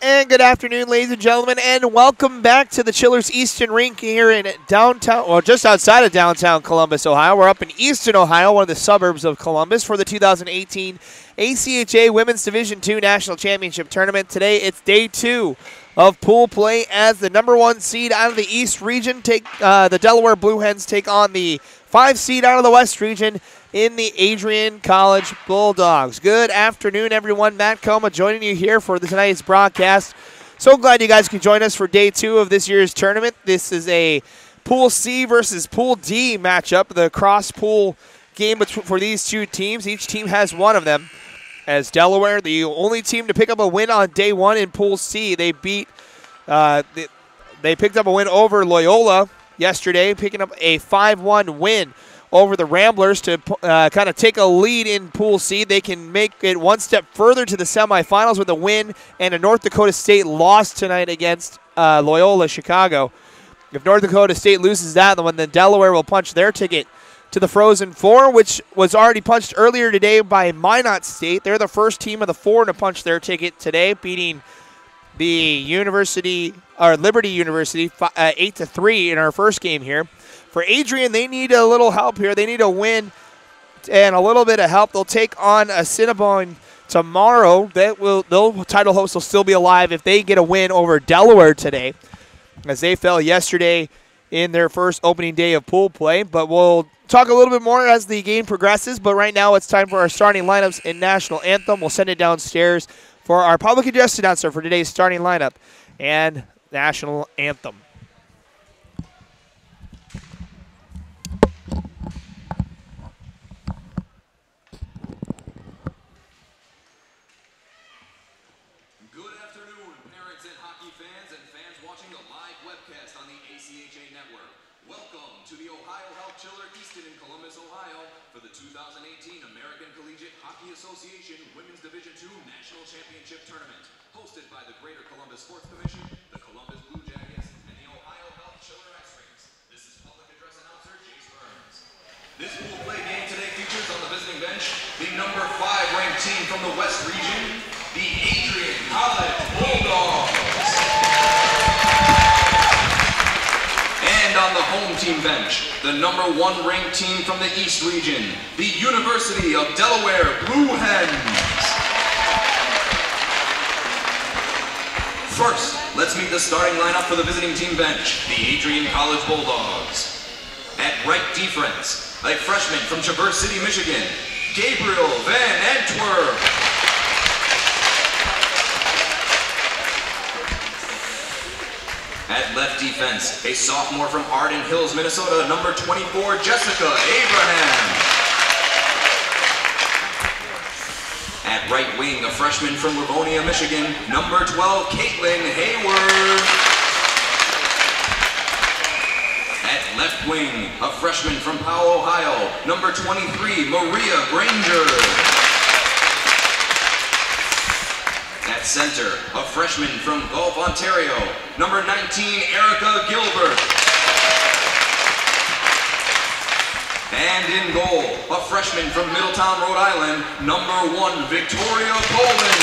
And good afternoon, ladies and gentlemen, and welcome back to the Chillers Easton Rink here in downtown, well, just outside of downtown Columbus, Ohio. We're up in Easton, Ohio, one of the suburbs of Columbus, for the 2018 ACHA Women's Division II National Championship Tournament. Today, it's day 2 of pool play as the #1 seed out of the East region the Delaware Blue Hens take on the 5 seed out of the West region in the Adrian College Bulldogs. Good afternoon, everyone. Matt Coma joining you here for tonight's broadcast. So glad you guys can join us for day 2 of this year's tournament. This is a Pool C versus Pool D matchup, the cross-pool game for these two teams. Each team has one of them. As Delaware, the only team to pick up a win on day 1 in Pool C, they picked up a win over Loyola yesterday, picking up a 5-1 win over the Ramblers to kind of take a lead in Pool C. They can make it one step further to the semifinals with a win and a North Dakota State loss tonight against Loyola Chicago. If North Dakota State loses that, then Delaware will punch their ticket to the Frozen Four, which was already punched earlier today by Minot State. They're the first team of the 4 to punch their ticket today, beating the Liberty University 8-3 in our first game here. For Adrian, they need a little help here. They need a win and a little bit of help. They'll take on Cinnabon tomorrow. Their title hosts will still be alive if they get a win over Delaware today, as they fell yesterday in their first opening day of pool play. But we'll talk a little bit more as the game progresses. But right now it's time for our starting lineups and national anthem. We'll send it downstairs for our public address announcer for today's starting lineup and national anthem. Team from the West region, the Adrian College Bulldogs. And on the home team bench, the #1 ranked team from the East region, the University of Delaware Blue Hens. First, let's meet the starting lineup for the visiting team bench, the Adrian College Bulldogs. At right defense, a freshman from Traverse City, Michigan, Gabriel Van Antwerp. At left defense, a sophomore from Arden Hills, Minnesota, number 24, Jessica Abraham. At right wing, a freshman from Livonia, Michigan, number 12, Caitlin Hayward. At left wing, a freshman from Powell, Ohio, number 23, Maria Granger. At center, a freshman from Gulf, Ontario, number 19, Erica Gilbert. And in goal, a freshman from Middletown, Rhode Island, number 1, Victoria Coleman.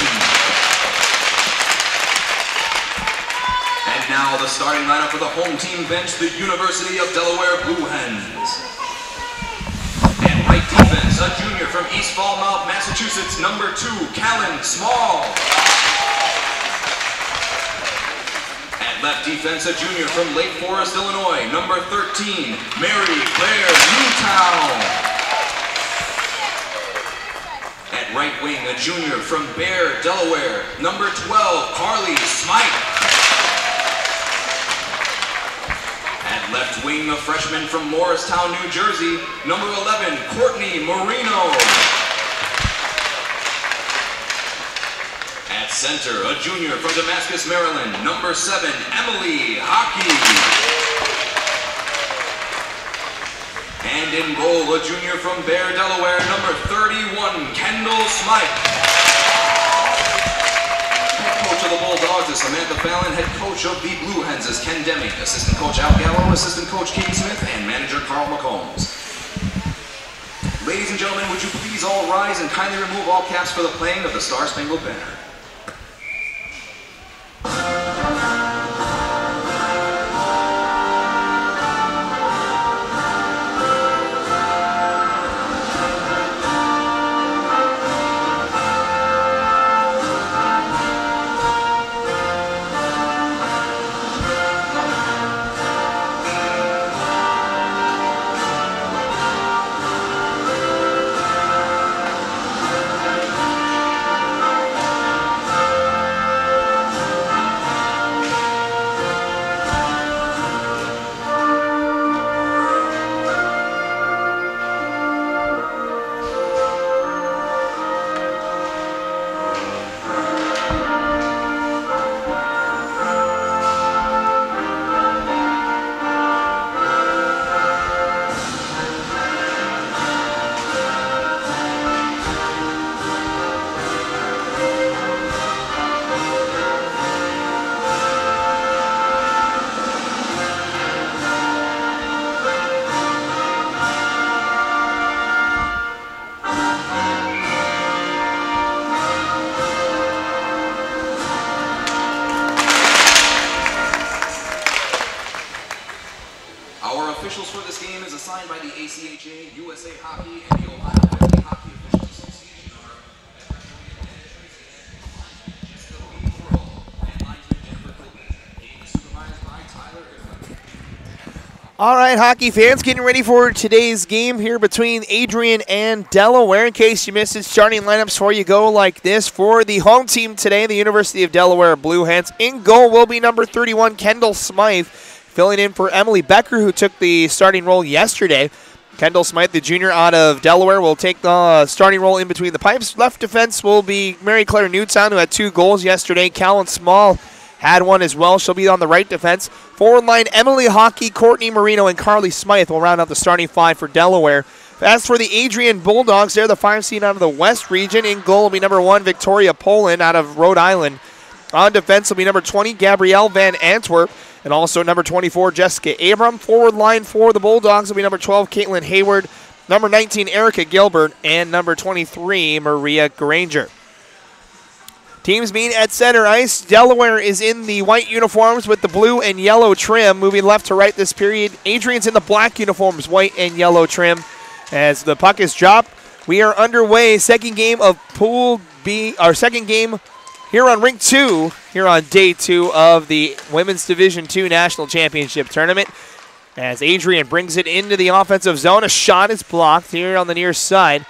And now the starting lineup for the home team bench, the University of Delaware Blue Hens. At right defense, a junior from East Falmouth, Massachusetts, number 2, Callan Small. At left defense, a junior from Lake Forest, Illinois, number 13, Mary Claire Newtown. At right wing, a junior from Bear, Delaware, number 12, Carly Smythe. At left wing, a freshman from Morristown, New Jersey, number 11, Courtney Marino. At center, a junior from Damascus, Maryland, number 7, Emily Hockey. And in goal, a junior from Bear, Delaware, number 31, Kendall Smythe. Coach of the Bulldogs is Samantha Fallon. Head coach of the Blue Hens is Ken Deming. Assistant coach Al Gallo, assistant coach Katie Smith, and manager Carl McCombs. Ladies and gentlemen, would you please all rise and kindly remove all caps for the playing of the Star Spangled Banner. ACHA, USA Hockey, and the Ohio Valley Hockey Officials Association are All right, hockey fans, getting ready for today's game here between Adrian and Delaware. In case you missed it, starting lineups for you go like this. For the home team today, the University of Delaware Blue Hens. In goal will be number 31, Kendall Smythe, filling in for Emily Becker, who took the starting role yesterday. Kendall Smythe, the junior out of Delaware, will take the starting role in between the pipes. Left defense will be Mary Claire Newtown, who had 2 goals yesterday. Callan Small had 1 as well. She'll be on the right defense. Forward line, Emily Hockey, Courtney Marino, and Carly Smythe will round out the starting 5 for Delaware. As for the Adrian Bulldogs, they're the 5 seed out of the West region. In goal will be number 1, Victoria Poland out of Rhode Island. On defense will be number 20, Gabrielle Van Antwerp, and also number 24, Jessica Abram. Forward line for the Bulldogs will be number 12, Caitlin Hayward, number 19, Erica Gilbert, and number 23, Maria Granger. Teams meet at center ice. Delaware is in the white uniforms with the blue and yellow trim. Moving left to right this period. Adrian's in the black uniforms, white and yellow trim. As the puck is dropped, we are underway. Second game of Pool B, our second game here on Rink 2, here on day 2 of the Women's Division II National Championship Tournament. As Adrian brings it into the offensive zone, a shot is blocked here on the near side.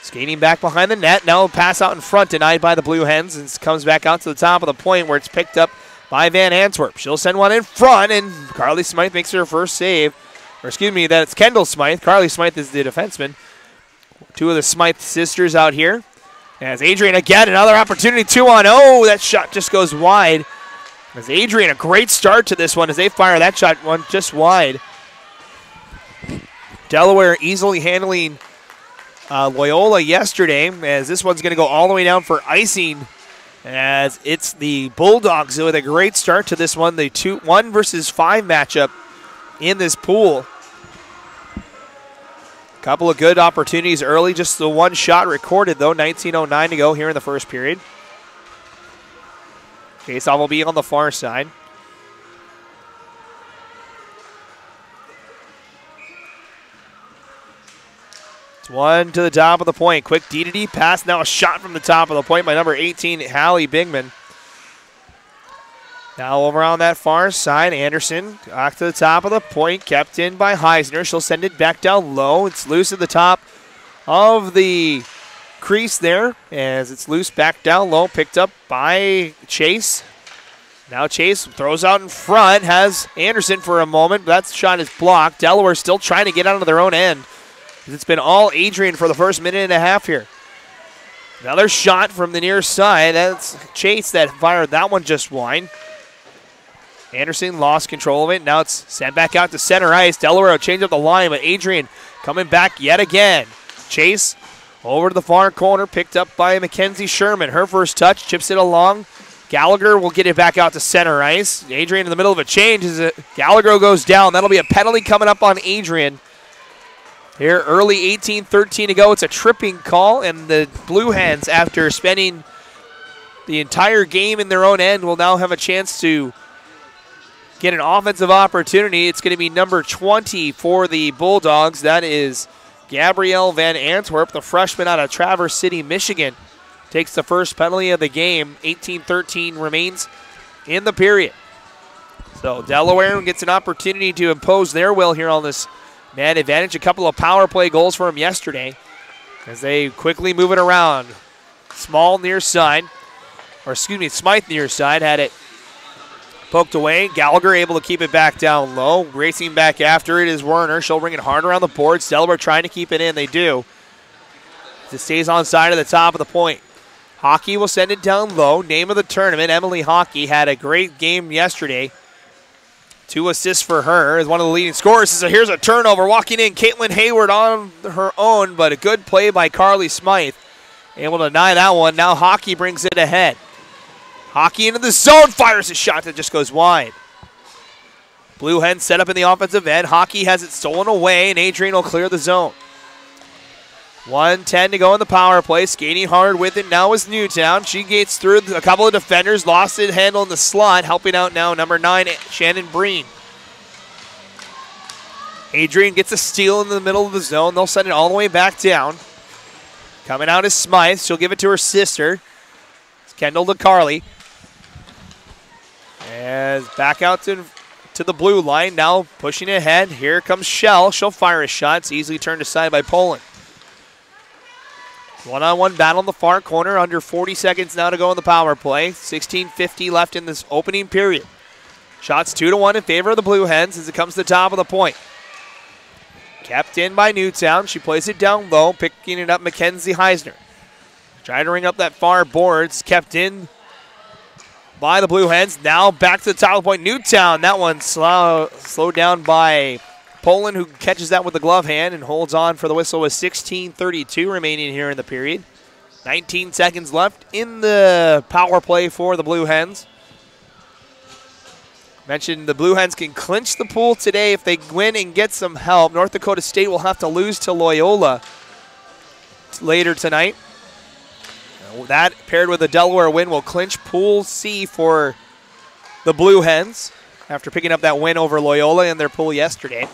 Skating back behind the net. Now a pass out in front, denied by the Blue Hens, and comes back out to the top of the point where it's picked up by Van Antwerp. She'll send one in front, and Carly Smythe makes her first save. Or excuse me, that's Kendall Smythe. Carly Smythe is the defenseman. 2 of the Smythe sisters out here. As Adrian again, another opportunity, 2-on. Oh, that shot just goes wide. As Adrian, a great start to this one as they fire that shot one just wide. Delaware easily handling Loyola yesterday, as this one's going to go all the way down for icing, as it's the Bulldogs with a great start to this one, the 1 versus 5 matchup in this pool. Couple of good opportunities early, just the 1 shot recorded though, 19:09 to go here in the first period. Faceoff will be on the far side. One to the top of the point. Quick D-to-D pass. Now a shot from the top of the point by number 18, Hallie Bigman. Now over on that far side, Anderson back to the top of the point. Kept in by Heisner. She'll send it back down low. It's loose at the top of the crease there as it's loose back down low. Picked up by Chase. Now Chase throws out in front. Has Anderson for a moment. But that shot is blocked. Delaware still trying to get out of their own end. It's been all Adrian for the first minute and a half here. Another shot from the near side. That's Chase that fired that one just wide. Anderson lost control of it. Now it's sent back out to center ice. Delaware will change up the line, but Adrian coming back yet again. Chase over to the far corner, picked up by Mackenzie Sherman. Her first touch, chips it along. Gallagher will get it back out to center ice. Adrian in the middle of a change as Gallagher goes down. That'll be a penalty coming up on Adrian. Here, early 18:13 to go. It's a tripping call, and the Blue Hens, after spending the entire game in their own end, will now have a chance to get an offensive opportunity. It's going to be number 20 for the Bulldogs. That is Gabrielle Van Antwerp, the freshman out of Traverse City, Michigan. Takes the first penalty of the game. 18-13 remains in the period. So Delaware gets an opportunity to impose their will here on this man advantage. A couple of power play goals for him yesterday as they quickly move it around. Small near side, or excuse me, Smythe near side had it poked away. Gallagher able to keep it back down low. Racing back after it is Werner. She'll bring it hard around the boards. Delaware trying to keep it in. They do. It stays on side of the top of the point. Hockey will send it down low. Name of the tournament, Emily Hockey, had a great game yesterday. 2 assists for her as one of the leading scorers. So here's a turnover. Walking in, Caitlin Hayward on her own, but a good play by Carly Smythe. Able to deny that one. Now Hockey brings it ahead. Hockey into the zone, fires a shot that just goes wide. Blue Hens set up in the offensive end. Hockey has it stolen away, and Adrian will clear the zone. 1:10 to go in the power play. Skating hard with it now is Newtown. She gets through a couple of defenders, lost it, handle in the slot. Helping out now number 9, Shannon Breen. Adrian gets a steal in the middle of the zone. They'll send it all the way back down. Coming out is Smythe. She'll give it to her sister. It's Kendall to Carly. As back out to the blue line. Now pushing ahead. Here comes Shell. She'll fire a shot. It's easily turned aside by Poland. One-on-one battle in the far corner. Under 40 seconds now to go in the power play. 16:50 left in this opening period. Shots 2-1 in favor of the Blue Hens as it comes to the top of the point. Kept in by Newtown. She plays it down low, picking it up Mackenzie Heisner. Trying to ring up that far boards. Kept in by the Blue Hens. Now back to the top of the point. Newtown. That one slowed down by Poland, who catches that with the glove hand and holds on for the whistle with 16:32 remaining here in the period. 19 seconds left in the power play for the Blue Hens. Mentioned the Blue Hens can clinch the pool today if they win and get some help. North Dakota State will have to lose to Loyola later tonight. That paired with a Delaware win will clinch Pool C for the Blue Hens after picking up that win over Loyola in their pool yesterday.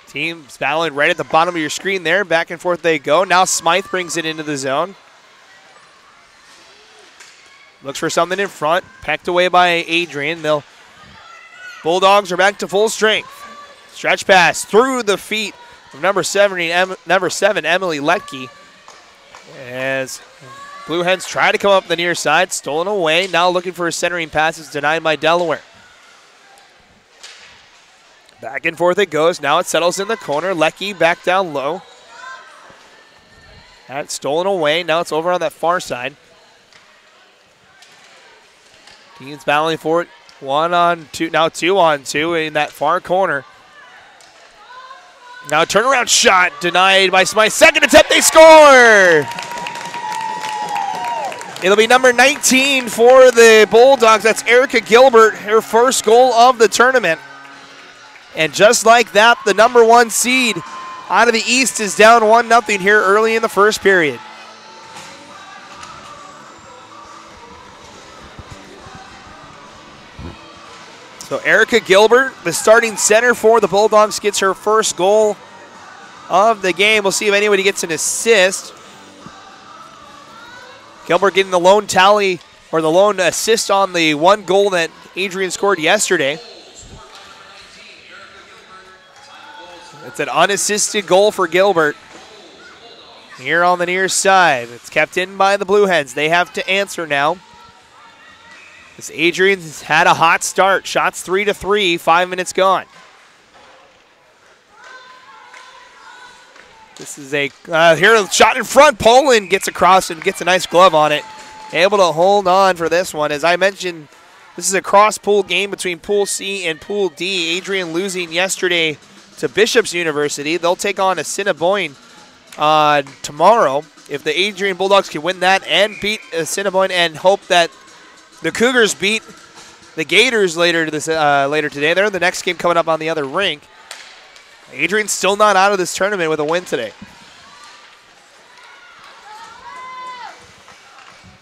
Teams battling right at the bottom of your screen there. Back and forth they go. Now Smythe brings it into the zone. Looks for something in front. Pecked away by Adrian. Bulldogs are back to full strength. Stretch pass through the feet of number 7, Emily Letke. As Blue Hens try to come up the near side. Stolen away. Now looking for a centering pass. It's denied by Delaware. Back and forth it goes. Now it settles in the corner. Letke back down low. That's stolen away. Now it's over on that far side. Teams battling for it. 1-on-2. Now 2-on-2 in that far corner. Now a turnaround shot denied by Smythe. Second attempt, they score! It'll be number 19 for the Bulldogs. That's Erica Gilbert, her first goal of the tournament. And just like that, the number 1 seed out of the East is down 1-0 here early in the first period. So Erica Gilbert, the starting center for the Bulldogs, gets her first goal of the game. We'll see if anybody gets an assist. Gilbert getting the lone tally, or the lone assist on the one goal that Adrian scored yesterday. It's an unassisted goal for Gilbert. Here on the near side. It's kept in by the Blue Hens. They have to answer now. This Adrian's had a hot start. Shots 3-3, 5 minutes gone. This is a shot in front. Poland gets across and gets a nice glove on it. Able to hold on for this one. As I mentioned, this is a cross-pool game between Pool C and Pool D. Adrian losing yesterday to Bishop's University. They'll take on Assiniboine tomorrow. If the Adrian Bulldogs can win that and beat Assiniboine and hope that the Cougars beat the Gators later today. They're in the next game coming up on the other rink. Adrian's still not out of this tournament with a win today.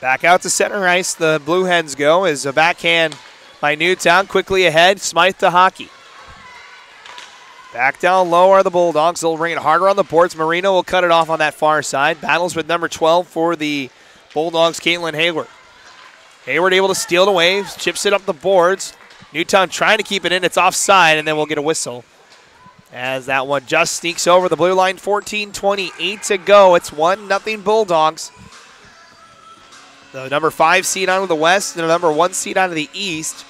Back out to center ice, the Blue Hens go as a backhand by Newtown. Quickly ahead, Smythe to hockey. Back down low are the Bulldogs. They'll bring it harder on the boards. Marino will cut it off on that far side. Battles with number 12 for the Bulldogs, Caitlin Hayward. Hayward able to steal it away, chips it up the boards. Newtown trying to keep it in. It's offside, and then we'll get a whistle. As that one just sneaks over the blue line. 14:28 to go. It's 1-0 Bulldogs. The number 5 seed out of the West and the number 1 seed out of the East.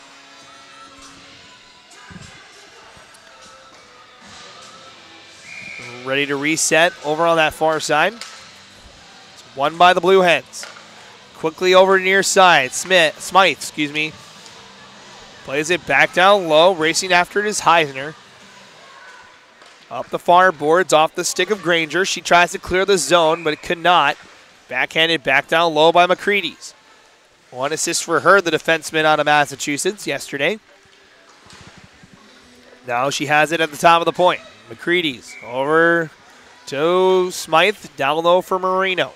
Ready to reset over on that far side. It's won by the Blue Hens. Quickly over near side. Smythe, plays it back down low. Racing after it is Heisner. Up the far boards, off the stick of Granger. She tries to clear the zone, but it could not. Backhanded back down low by McCready's. One assist for her, the defenseman out of Massachusetts yesterday. Now she has it at the top of the point. McCready's over to Smythe, down low for Marino.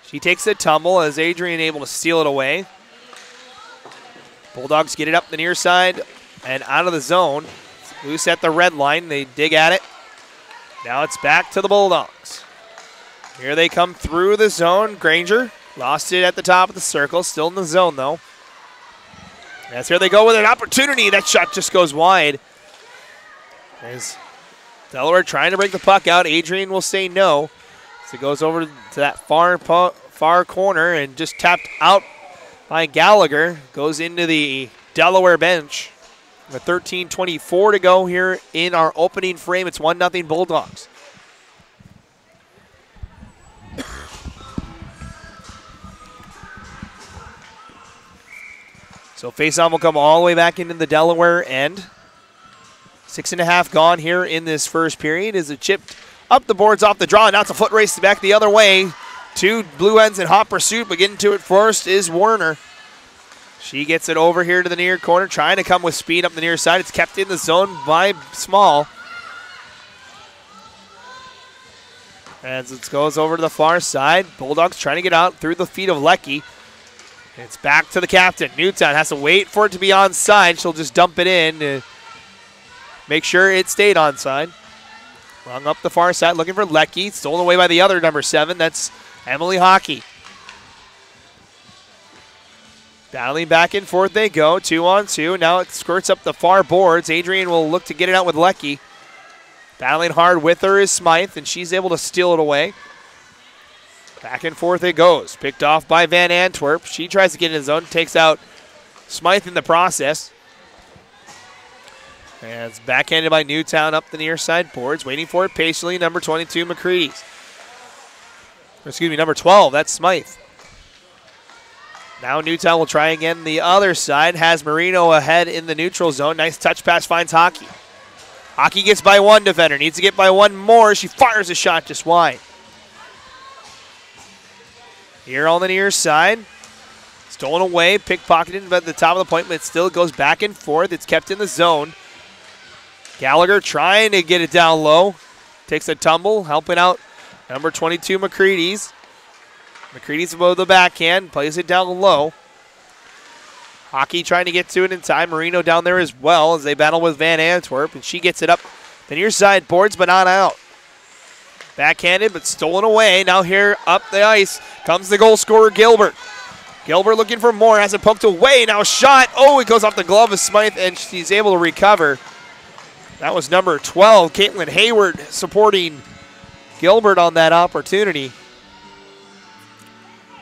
She takes a tumble as Adrian able to steal it away. Bulldogs get it up the near side and out of the zone. Loose at the red line. They dig at it. Now it's back to the Bulldogs. Here they come through the zone. Granger lost it at the top of the circle. Still in the zone, though. As here they go with an opportunity. That shot just goes wide. As Delaware trying to break the puck out. Adrian will say no. So it goes over to that far corner and just tapped out by Gallagher. Goes into the Delaware bench. With 13:24 to go here in our opening frame. It's 1-0 Bulldogs. So faceoff will come all the way back into the Delaware end. 6.5 gone here in this first period as it chipped up the boards off the draw. Now it's a foot race back the other way. Two Blue Hens in hot pursuit, but getting to it first is Warner. She gets it over here to the near corner, trying to come with speed up the near side. It's kept in the zone by Small. As it goes over to the far side, Bulldogs trying to get out through the feet of Leckie. It's back to the captain. Newtown has to wait for it to be onside. She'll just dump it in to make sure it stayed onside. Rung up the far side, looking for Leckie. Stolen away by the other number 7. That's Emily Hockey. Battling back and forth they go, 2-on-2. Now it skirts up the far boards. Adrian will look to get it out with Leckie. Battling hard with her is Smythe, and she's able to steal it away. Back and forth it goes. Picked off by Van Antwerp. She tries to get in the zone, takes out Smythe in the process. And it's backhanded by Newtown up the near side boards. Waiting for it patiently, number 22, McCready's. Excuse me, number 12, that's Smythe. Now Newtown will try again the other side. Has Marino ahead in the neutral zone. Nice touch pass, finds Hockey. Hockey gets by one defender. Needs to get by one more. She fires a shot just wide. Here on the near side. Stolen away, pickpocketed at the top of the point, but it still goes back and forth. It's kept in the zone. Gallagher trying to get it down low. Takes a tumble, helping out number 22, McCready's. McCready's above the backhand, plays it down low. Hockey trying to get to it in time. Marino down there as well as they battle with Van Antwerp, and she gets it up the near side boards, but not out. Backhanded, but stolen away. Now here up the ice comes the goal scorer, Gilbert. Gilbert looking for more, has it poked away. Now shot. Oh, it goes off the glove of Smythe, and she's able to recover. That was number 12, Caitlin Hayward, supporting Gilbert on that opportunity.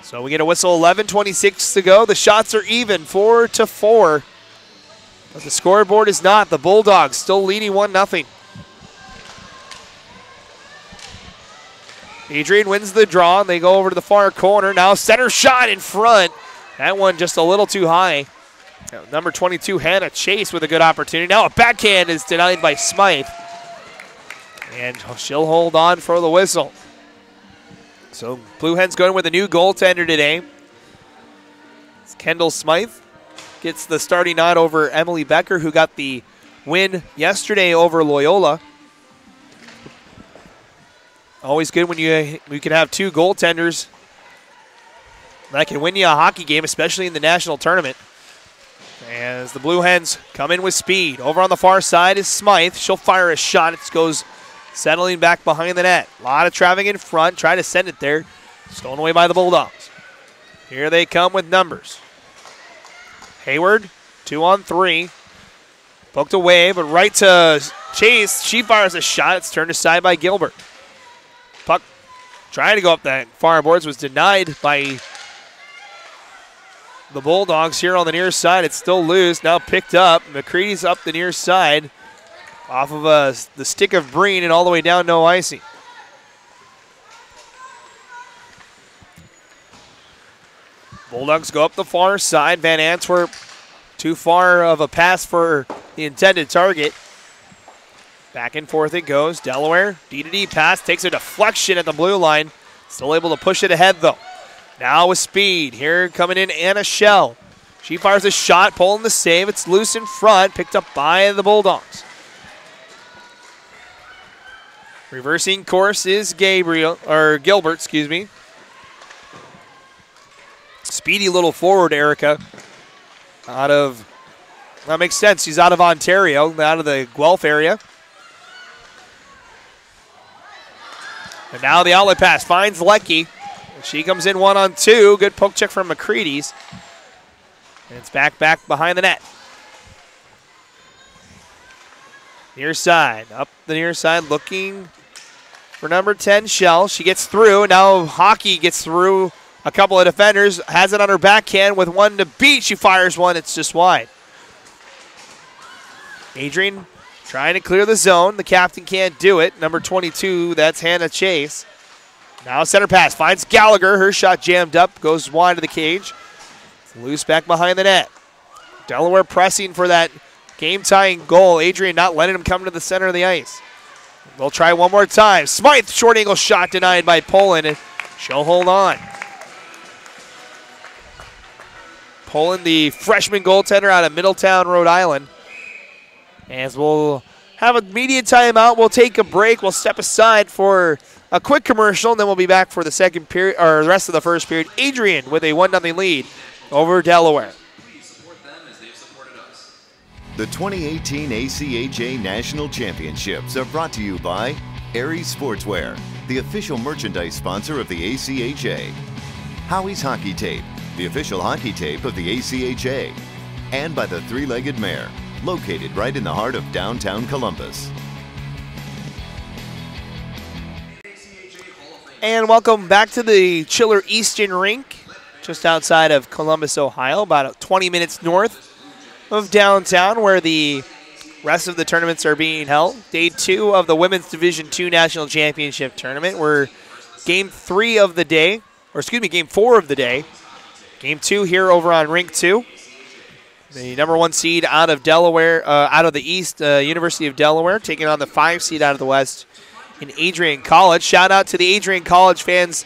So we get a whistle, 11:26 to go. The shots are even, 4-4. But the scoreboard is not. The Bulldogs still leading 1-0. Adrian wins the draw, and they go over to the far corner. Now center shot in front. That one just a little too high. Number 22, Hannah Chase with a good opportunity. Now a backhand is denied by Smythe. And she'll hold on for the whistle. So Blue Hens going with a new goaltender today. It's Kendall Smythe. Gets the starting nod over Emily Becker, who got the win yesterday over Loyola. Always good when you can have two goaltenders that can win you a hockey game, especially in the national tournament. As the Blue Hens come in with speed. Over on the far side is Smythe. She'll fire a shot. It goes settling back behind the net. A lot of traffic in front. Try to send it there. Stolen away by the Bulldogs. Here they come with numbers. Hayward, 2-on-3. Poked away, but right to Chase. She fires a shot. It's turned aside by Gilbert. Puck trying to go up that far boards was denied by the Bulldogs here on the near side. It's still loose. Now picked up. McCready's up the near side. Off of the stick of Breen and all the way down, no icing. Bulldogs go up the far side. Van Antwerp, too far of a pass for the intended target. Back and forth it goes. Delaware, D-to-D pass, takes a deflection at the blue line. Still able to push it ahead, though. Now with speed. Here coming in Anna Schell. She fires a shot, pulling the save. It's loose in front, picked up by the Bulldogs. Reversing course is Gilbert, excuse me. Speedy little forward, Erica, out of That makes sense. She's out of Ontario, out of the Guelph area. And now the outlet pass finds Leckie. She comes in 1-on-2. Good poke check from McCready's. And it's back behind the net. Near side. Up the near side looking for number 10, Shell. She gets through. Now Hockey gets through a couple of defenders. Has it on her backhand with one to beat. She fires one. It's just wide. Adrian trying to clear the zone. The captain can't do it. Number 22, that's Hannah Chase. Now center pass, finds Gallagher. Her shot jammed up, goes wide of the cage. It's loose back behind the net. Delaware pressing for that game-tying goal. Adrian not letting him come to the center of the ice. They'll try one more time. Smythe, short angle shot denied by Poland, and she'll hold on. Poland, the freshman goaltender out of Middletown, Rhode Island. As we'll have a media timeout, we'll take a break. We'll step aside for a quick commercial, and then we'll be back for the second period, or the rest of the first period. Adrian with a 1-0 lead over Delaware. The 2018 ACHA National Championships are brought to you by Aries Sportswear, the official merchandise sponsor of the ACHA. Howie's Hockey Tape, the official hockey tape of the ACHA. And by the Three-Legged Mare, located right in the heart of downtown Columbus. And welcome back to the Chiller Easton Rink, just outside of Columbus, Ohio, about 20 minutes north of downtown, where the rest of the tournaments are being held. Day 2 of the Women's Division II National Championship Tournament. We're game 3 of the day, or excuse me, game 4 of the day. Game 2 here over on Rink 2. The number 1 seed out of Delaware, out of the East, University of Delaware, taking on the 5 seed out of the West in Adrian College. Shout out to the Adrian College fans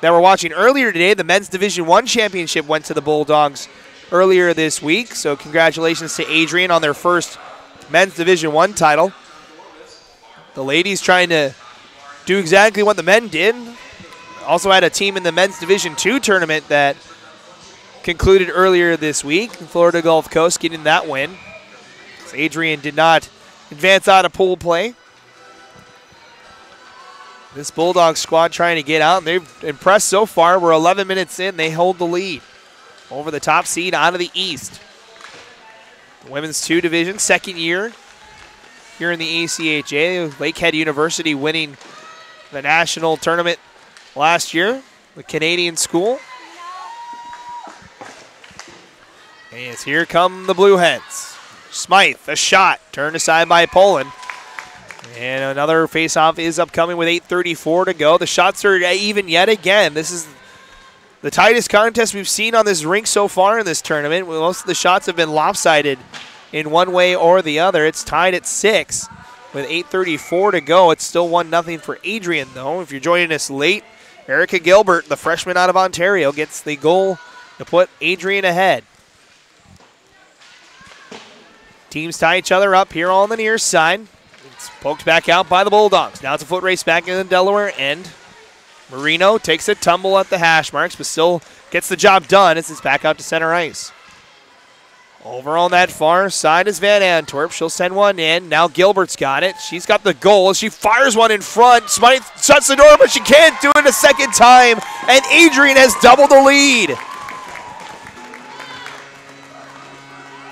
that were watching earlier today. The Men's Division I Championship went to the Bulldogs earlier this week, so congratulations to Adrian on their first Men's Division I title. The ladies trying to do exactly what the men did. Also had a team in the Men's Division II tournament that concluded earlier this week. Florida Gulf Coast getting that win. So Adrian did not advance out of pool play. This Bulldog squad trying to get out, and they've impressed so far. We're 11 minutes in. They hold the lead over the top seed out of the East. The Women's II Division, second year here in the ACHA. Lakehead University winning the national tournament last year, the Canadian school. And here come the Blue Hens. Smythe, a shot, turned aside by Poland. And another faceoff is upcoming with 8:34 to go. The shots are even yet again. This is the tightest contest we've seen on this rink so far in this tournament. Most of the shots have been lopsided in one way or the other. It's tied at 6 with 8:34 to go. It's still 1-0 for Adrian, though. If you're joining us late, Erica Gilbert, the freshman out of Ontario, gets the goal to put Adrian ahead. Teams tie each other up here on the near side. It's poked back out by the Bulldogs. Now it's a foot race back in the Delaware end. Marino takes a tumble at the hash marks, but still gets the job done as it's back out to center ice. Over on that far side is Van Antwerp. She'll send one in. Now Gilbert's got it. She's got the goal. She fires one in front. Smythe shuts the door, but she can't do it a second time. And Adrian has doubled the lead.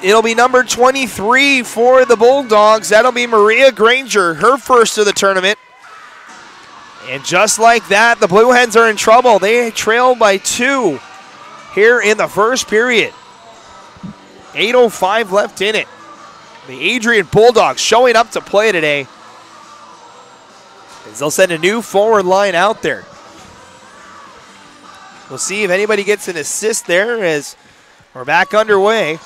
It'll be number 23 for the Bulldogs. That'll be Maria Granger, her first of the tournament. And just like that, the Blue Hens are in trouble. They trail by 2 here in the first period. 8:05 left in it. The Adrian Bulldogs showing up to play today, as they'll send a new forward line out there. We'll see if anybody gets an assist there as we're back underway.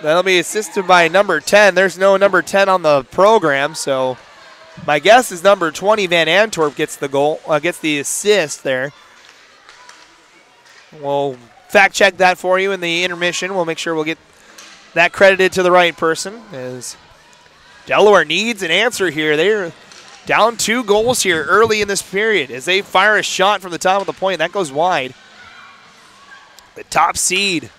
That'll be assisted by number 10. There's no number 10 on the program, so my guess is number 20, Van Antwerp, gets the goal, gets the assist there. We'll fact check that for you in the intermission. We'll make sure we'll get that credited to the right person, as Delaware needs an answer here. They're Down 2 goals here early in this period as they fire a shot from the top of the point. That goes wide. The top seed,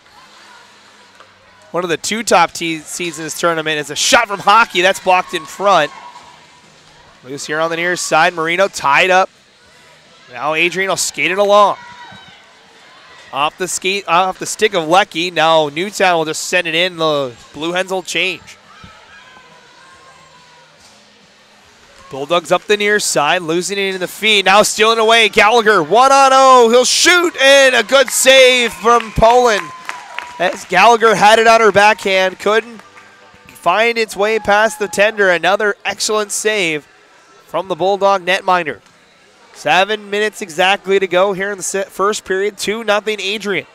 one of the 2 top seeds in this tournament, is a shot from Hockey. That's blocked in front. Loose here on the near side. Marino tied up. Now Adrian will skate it along. Off the stick of Lecky. Now Newtown will just send it in. The Blue Hens will change. Bulldogs up the near side, losing it in the feed. Now stealing away. Gallagher 1-on-0. He'll shoot, and a good save from Poland. As Gallagher had it on her backhand, couldn't find its way past the tender. Another excellent save from the Bulldog netminder. 7 minutes exactly to go here in the first period. 2-0 Adrian.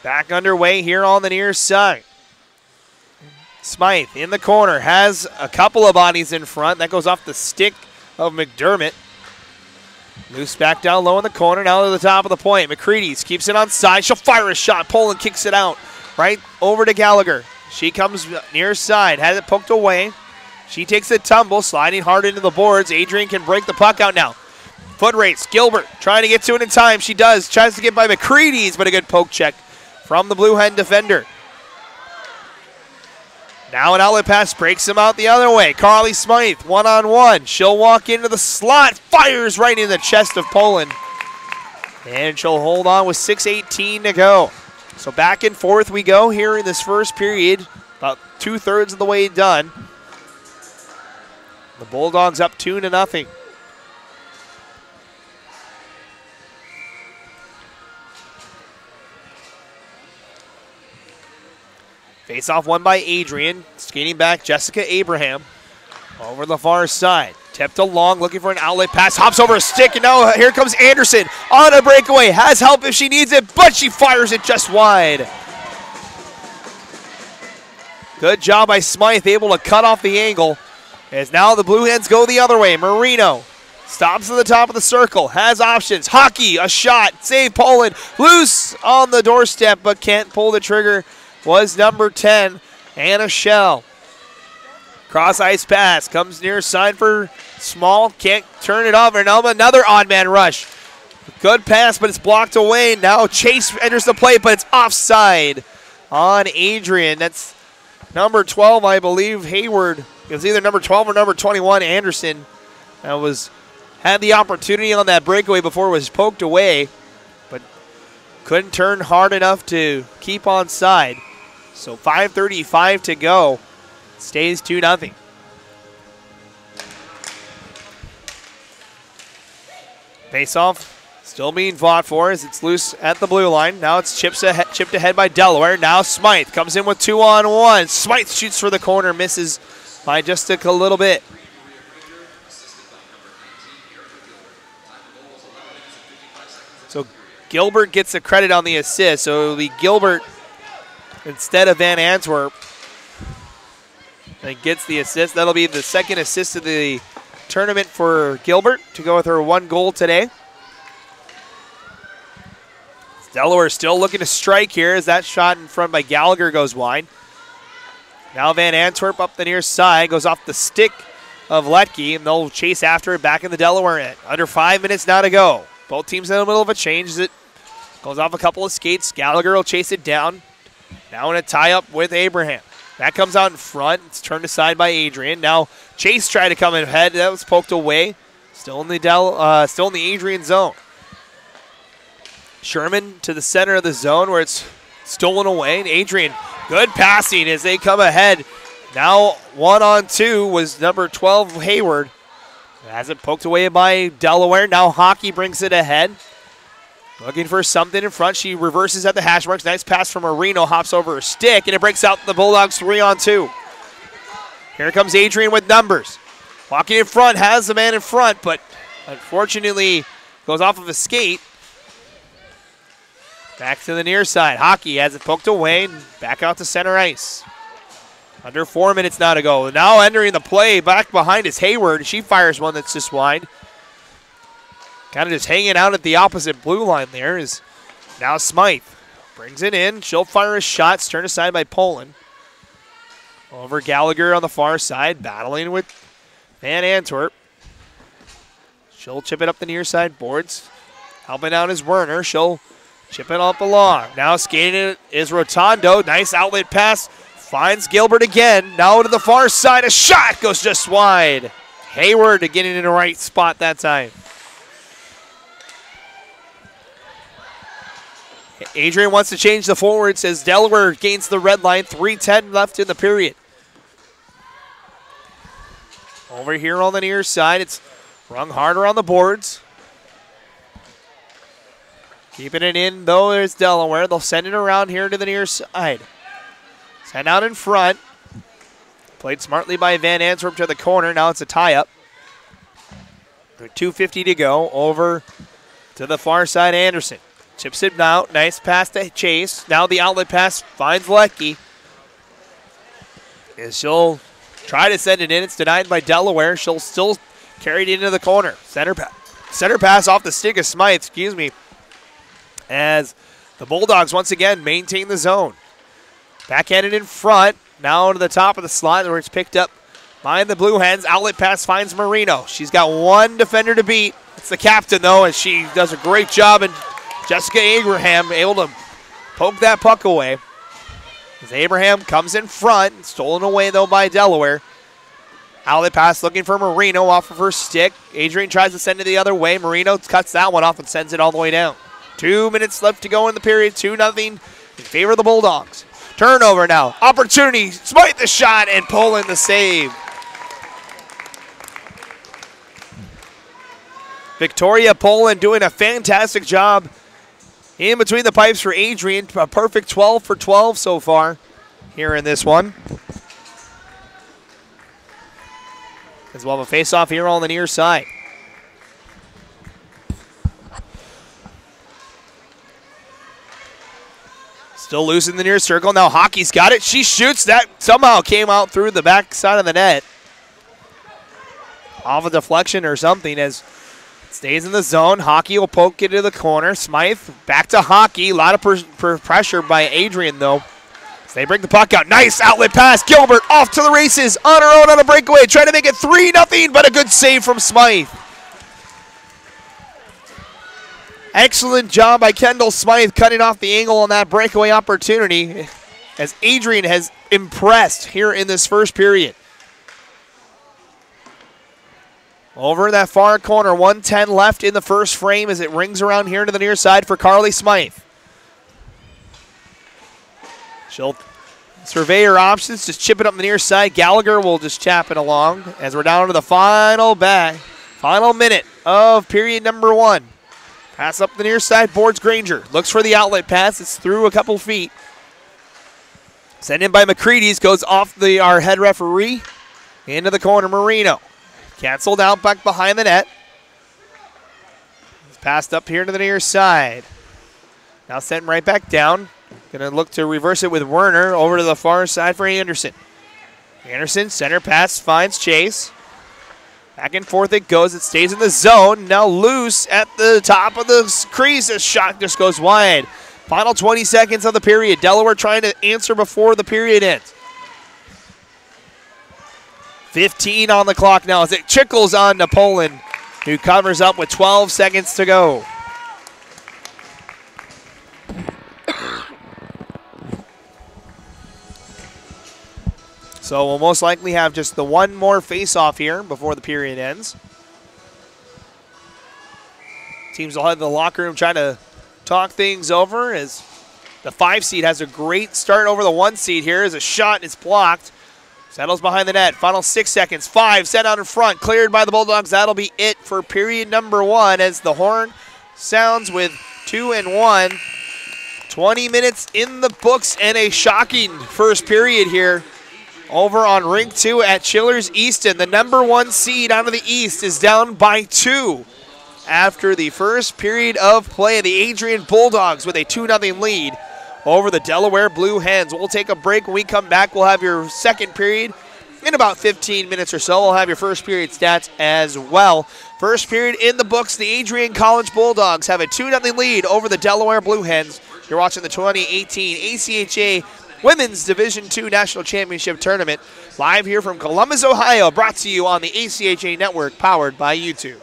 Back underway here on the near side. Smythe in the corner, has a couple of bodies in front. That goes off the stick of McDermott. Loose back down low in the corner, now to the top of the point. McCready's keeps it on side. She'll fire a shot. Poland kicks it out right over to Gallagher. She comes near side, has it poked away. She takes a tumble, sliding hard into the boards. Adrian can break the puck out now. Foot race, Gilbert trying to get to it in time. She does, tries to get by McCready's, but a good poke check from the Blue Hen defender. Now an outlet pass breaks him out the other way. Carly Smythe, 1-on-1. She'll walk into the slot, fires right in the chest of Poland. And she'll hold on with 6:18 to go. So back and forth we go here in this first period. About 2/3 of the way done. The Bulldogs up 2-0. Face-off won by Adrian. Skating back, Jessica Abraham. Over the far side. Tipped along, looking for an outlet pass. Hops over a stick, and now here comes Anderson on a breakaway. Has help if she needs it, but she fires it just wide. Good job by Smythe, able to cut off the angle. As now the Blue Hens go the other way. Marino stops at the top of the circle. Has options. Hockey, a shot. Save Poland. Loose on the doorstep, but can't pull the trigger. Was number 10, Anna Schell. Cross ice pass, comes near side for Small, can't turn it off. And another odd man rush. Good pass, but it's blocked away. Now Chase enters the play, but it's offside on Adrian. That's number 12, I believe, Hayward. It was either number 12 or number 21, Anderson. That had the opportunity on that breakaway before it was poked away, but couldn't turn hard enough to keep on side. So 5:35 to go. Stays 2-0. Face-off still being fought for as it's loose at the blue line. Now it's chipped ahead by Delaware. Now Smythe comes in with 2-on-1. Smythe shoots for the corner, misses by just a little bit. So Gilbert gets the credit on the assist. So it'll be Gilbert instead of Van Antwerp that gets the assist. That'll be the second assist of the tournament for Gilbert to go with her 1 goal today. Delaware still looking to strike here as that shot in front by Gallagher goes wide. Now Van Antwerp up the near side, goes off the stick of Letke, and they'll chase after it back in the Delaware end. Under 5 minutes now to go. Both teams in the middle of a change. It goes off a couple of skates. Gallagher will chase it down. Now in a tie-up with Abraham. That comes out in front. It's turned aside by Adrian. Now Chase tried to come in ahead. That was poked away. Still in the Adrian zone. Sherman to the center of the zone where it's stolen away. And Adrian, good passing as they come ahead. Now 1-on-2 was number 12, Hayward. Has it poked away by Delaware. Now Hockey brings it ahead. Looking for something in front. She reverses at the hash marks. Nice pass from Marino. Hops over her stick, and it breaks out the Bulldogs 3-on-2. Here comes Adrian with numbers. Walking in front, has the man in front, but unfortunately goes off of a skate. Back to the near side. Hockey has it poked away and back out to center ice. Under 4 minutes now to go. Now entering the play back behind is Hayward. She fires one that's just wide. kind of just hanging out at the opposite blue line there is now Smythe. Brings it in. She'll fire a shot. Turned aside by Poland. Over Gallagher on the far side, battling with Van Antwerp. She'll chip it up the near side boards. Helping out is Werner. She'll chip it up along. Now skating it is Rotondo. Nice outlet pass. Finds Gilbert again. Now to the far side. A shot goes just wide. Hayward to get it in the right spot that time. Adrian wants to change the forwards as Delaware gains the red line. 3:10 left in the period. Over here on the near side, it's rung harder on the boards. Keeping it in, though, there's Delaware. They'll send it around here to the near side. Send out in front. Played smartly by Van Antwerp to the corner. Now it's a tie-up. 2:50 to go. Over to the far side, Anderson. Chips it out. Nice pass to Chase. Now the outlet pass finds Leckie. And she'll try to send it in. It's denied by Delaware. She'll still carry it into the corner. Center pass off the stick of Smythe, as the Bulldogs once again maintain the zone. Backhanded in front. Now to the top of the slot where it's picked up by the Blue Hens. Outlet pass finds Marino. She's got one defender to beat. It's the captain, though, and she does a great job. And Jessica Abraham able to poke that puck away. As Abraham comes in front, stolen away though by Delaware. Outlet pass looking for Marino off of her stick. Adrian tries to send it the other way. Marino cuts that one off and sends it all the way down. 2 minutes left to go in the period. 2-0 in favor of the Bulldogs. Turnover now. Opportunity. Smythe the shot and Poland the save. Victoria Poland doing a fantastic job in between the pipes for Adrian. A perfect 12 for 12 so far here in this one. As well have a face-off here on the near side. Still loose in the near circle. Now Hockey's got it. She shoots. That somehow came out through the back side of the net. Off a deflection or something as stays in the zone. Hockey will poke it to the corner. Smythe back to Hockey. A lot of pressure by Adrian, though. So they bring the puck out. Nice outlet pass. Gilbert off to the races on her own on a breakaway. Trying to make it 3-0, but a good save from Smythe. Excellent job by Kendall Smythe cutting off the angle on that breakaway opportunity as Adrian has impressed here in this first period. Over in that far corner, 1:10 left in the first frame as it rings around here to the near side for Carly Smythe. She'll survey her options, just chip it up the near side. Gallagher will just chap it along as we're down to the final minute of period number 1. Pass up the near side, boards Granger. Looks for the outlet pass. It's through a couple feet. Sent in by McCready's, goes off our head referee. Into the corner, Marino. Canceled out back behind the net. It's passed up here to the near side. Now sent right back down. Going to look to reverse it with Werner over to the far side for Anderson. Anderson, center pass, finds Chase. Back and forth it goes. It stays in the zone. Now loose at the top of the crease. This shot just goes wide. Final 20 seconds of the period. Delaware trying to answer before the period ends. 15 on the clock now as it trickles on to Poland, who covers up with 12 seconds to go. So we'll most likely have just the one more face-off here before the period ends. Teams will head to the locker room trying to talk things over as the 5 seed has a great start over the 1 seed here as a shot is blocked. Settles behind the net. Final 6 seconds. 5 set out in front. Cleared by the Bulldogs. That'll be it for period number 1 as the horn sounds with 2 and 1. 20 minutes in the books and a shocking first period here over on rink 2 at Chillers Easton. The number 1 seed out of the East is down by 2 after the first period of play. The Adrian Bulldogs with a 2-0 lead over the Delaware Blue Hens. We'll take a break. When we come back, we'll have your second period in about 15 minutes or so. We'll have your first period stats as well. First period in the books. The Adrian College Bulldogs have a 2-0 lead over the Delaware Blue Hens. You're watching the 2018 ACHA Women's Division II National Championship Tournament live here from Columbus, Ohio, brought to you on the ACHA Network, powered by YouTube.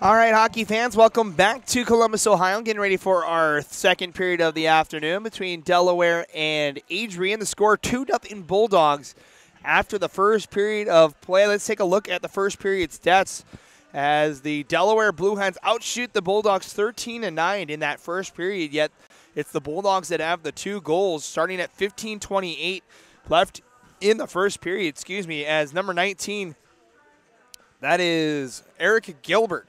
All right, hockey fans, welcome back to Columbus, Ohio. Getting ready for our second period of the afternoon between Delaware and Adrian. The score 2-0 Bulldogs after the first period of play. Let's take a look at the first period stats as the Delaware Blue Hens outshoot the Bulldogs 13-9 in that first period, yet it's the Bulldogs that have the 2 goals starting at 15:28 left in the first period, as number 19, that is Eric Gilbert,